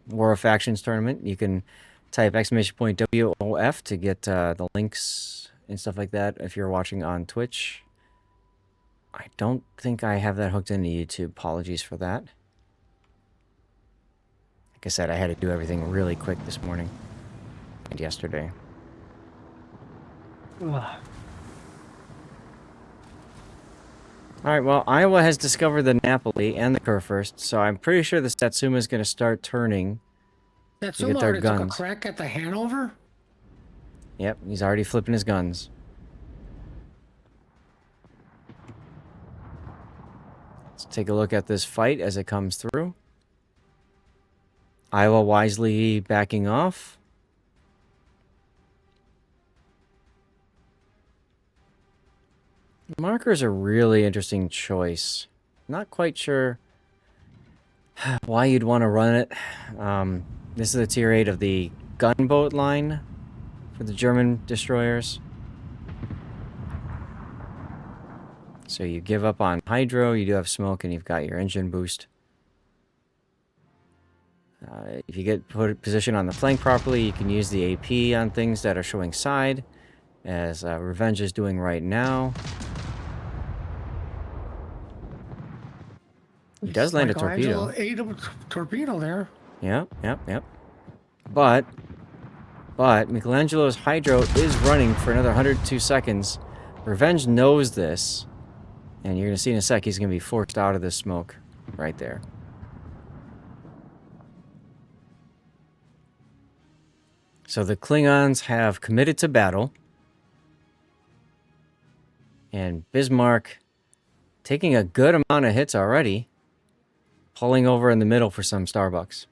War of Factions tournament. You can type !WOF to get the links and stuff like that if you're watching on Twitch. I don't think I have that hooked into YouTube. Apologies for that. Like I said, I had to do everything really quick this morning and yesterday. Alright, well, Iowa has discovered the Napoli and the Kurfürst, so I'm pretty sure the Satsuma is going to start turning. Satsuma already took a crack at the Hanover? Yep, he's already flipping his guns. Let's take a look at this fight as it comes through. Iowa wisely backing off. Marker's a really interesting choice. Not quite sure why you'd want to run it. This is the tier 8 of the gunboat line for the German destroyers. So you give up on hydro, you do have smoke, and you've got your engine boost. If you get put position on the flank properly, you can use the AP on things that are showing side, as Revenge is doing right now. He does land a torpedo. Michelangelo ate a torpedo there. Yep. But Michelangelo's hydro is running for another 102 seconds. Revenge knows this, and you're going to see in a sec he's going to be forced out of this smoke right there. So the Klingons have committed to battle. And Bismarck taking a good amount of hits already. Pulling over in the middle for some Starbucks.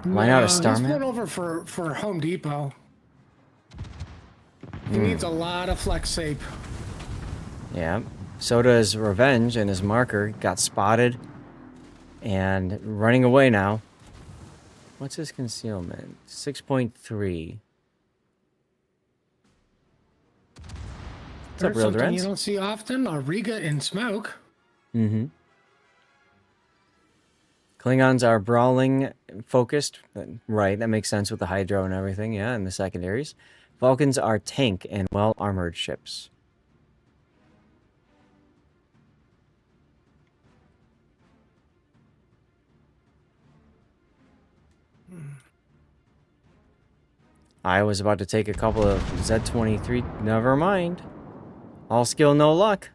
Line out a star He's map? going over for Home Depot. He needs a lot of flex sape. Yeah. So does Revenge, and his marker got spotted. And running away now. What's his concealment? 6.3. What's up, Real Something Dreads? you don't see often, a Riga in smoke. Mm-hmm. Klingons are brawling focused. Right, that makes sense with the hydro and everything, yeah, and the secondaries. Vulcans are tank and well-armored ships. I was about to take a couple of Z-23. Never mind. All skill, no luck.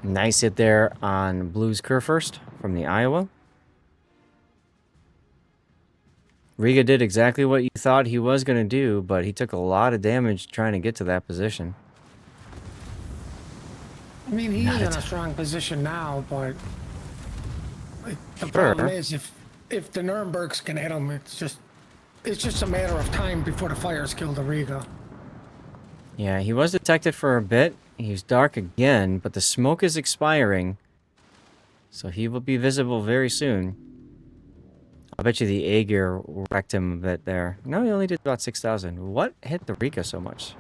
Nice hit there on Blue's Kurfürst from the Iowa. Riga did exactly what you thought he was going to do, but he took a lot of damage trying to get to that position. I mean, he is in a strong position now, but the problem is if the Nurembergs can hit him, it's just a matter of time before the fires kill the Riga. Yeah, he was detected for a bit. He was dark again, but the smoke is expiring. So he will be visible very soon. I bet you the Aegir wrecked him a bit there. No, he only did about 6,000. What hit the Riga so much?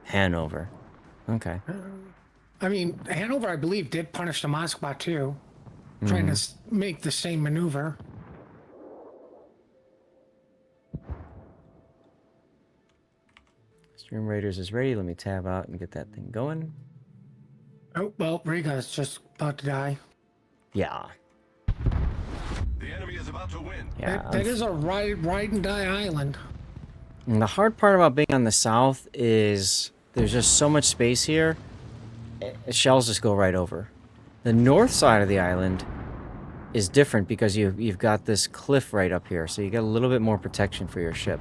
Hanover. Okay. I mean, Hanover, I believe, did punish the Moskva too, trying to make the same maneuver. Stream Raiders is ready. Let me tab out and get that thing going. Oh, well, Riga is just about to die. Yeah. The enemy is about to win. Yeah. That is a ride and die island. And the hard part about being on the south is there's just so much space here. Shells just go right over. The north side of the island is different because you've got this cliff right up here, so you get a little bit more protection for your ship.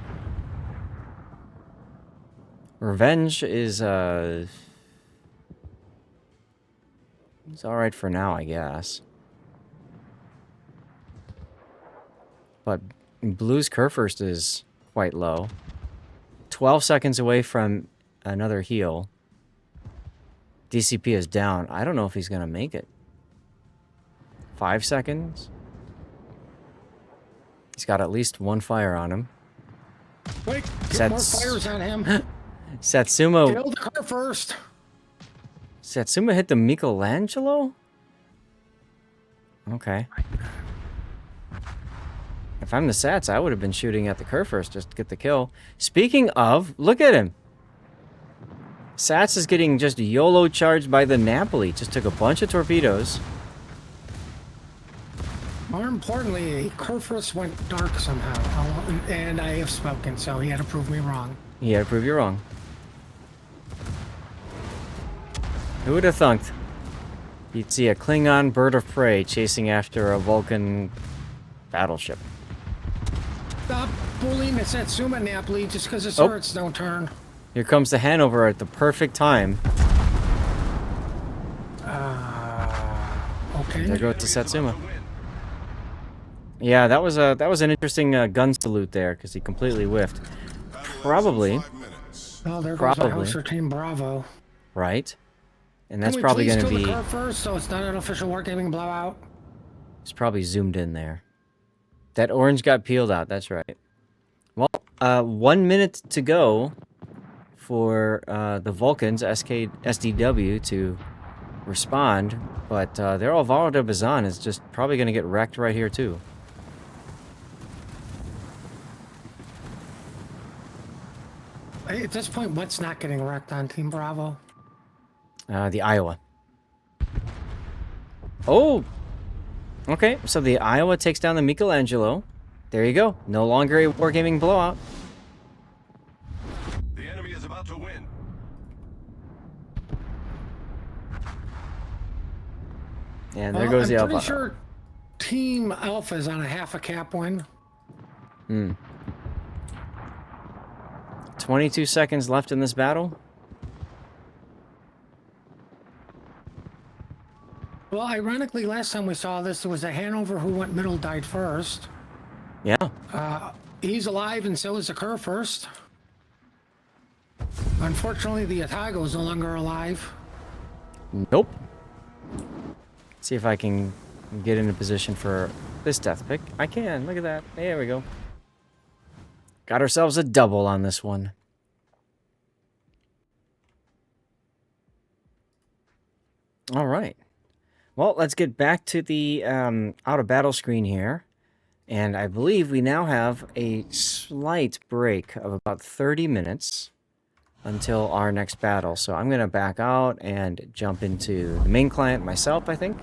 Revenge is it's all right for now, I guess. But Blue's Kurfürst is quite low. 12 seconds away from another heal. DCP is down. I don't know if he's going to make it. 5 seconds. He's got at least one fire on him. Wait, get more fires on him. Satsuma. Kill the car first. Satsuma hit the Michelangelo? Okay. If I'm the Sats, I would have been shooting at the Kurfürst just to get the kill. Speaking of, look at him. Sats is getting just YOLO charged by the Napoli. Just took a bunch of torpedoes. More importantly, Kurfürst went dark somehow. And I have spoken, so he had to prove me wrong. He had to prove you wrong. Who would have thunk you'd see a Klingon bird of prey chasing after a Vulcan battleship? Stop bullying the Satsuma Napoli just because the turrets don't turn. Here comes the Hanover at the perfect time. Okay. There goes to Satsuma. Yeah, that was an interesting gun salute there because he completely whiffed. Probably. Oh, there goes Probably. our Hauser Team Bravo. Right. And that's Can we probably please going to kill be... the car first so it's not an official wargaming blowout? It's probably zoomed in there. That orange got peeled out, that's right. Well, 1 minute to go for the Vulcans, SDW, to respond, but their Alvaro de Bazan is just probably going to get wrecked right here, too. At this point, what's not getting wrecked on Team Bravo? The Iowa. Oh! Okay, so the Iowa takes down the Michelangelo. There you go. No longer a wargaming blowout. The enemy is about to win. And there goes the I'm Alpha. pretty sure Team Alpha is on a half a cap win. 22 seconds left in this battle. Well, ironically, last time we saw this, there was a Hanover who went middle, died first. Yeah. He's alive, and so is the Kerr first. Unfortunately, the Otago is no longer alive. Nope. See if I can get into position for this death pick. I can. Look at that. There we go. Got ourselves a double on this one. All right. Well, let's get back to the out of battle screen here. And I believe we now have a slight break of about 30 minutes until our next battle. So I'm going to back out and jump into the main client myself, I think.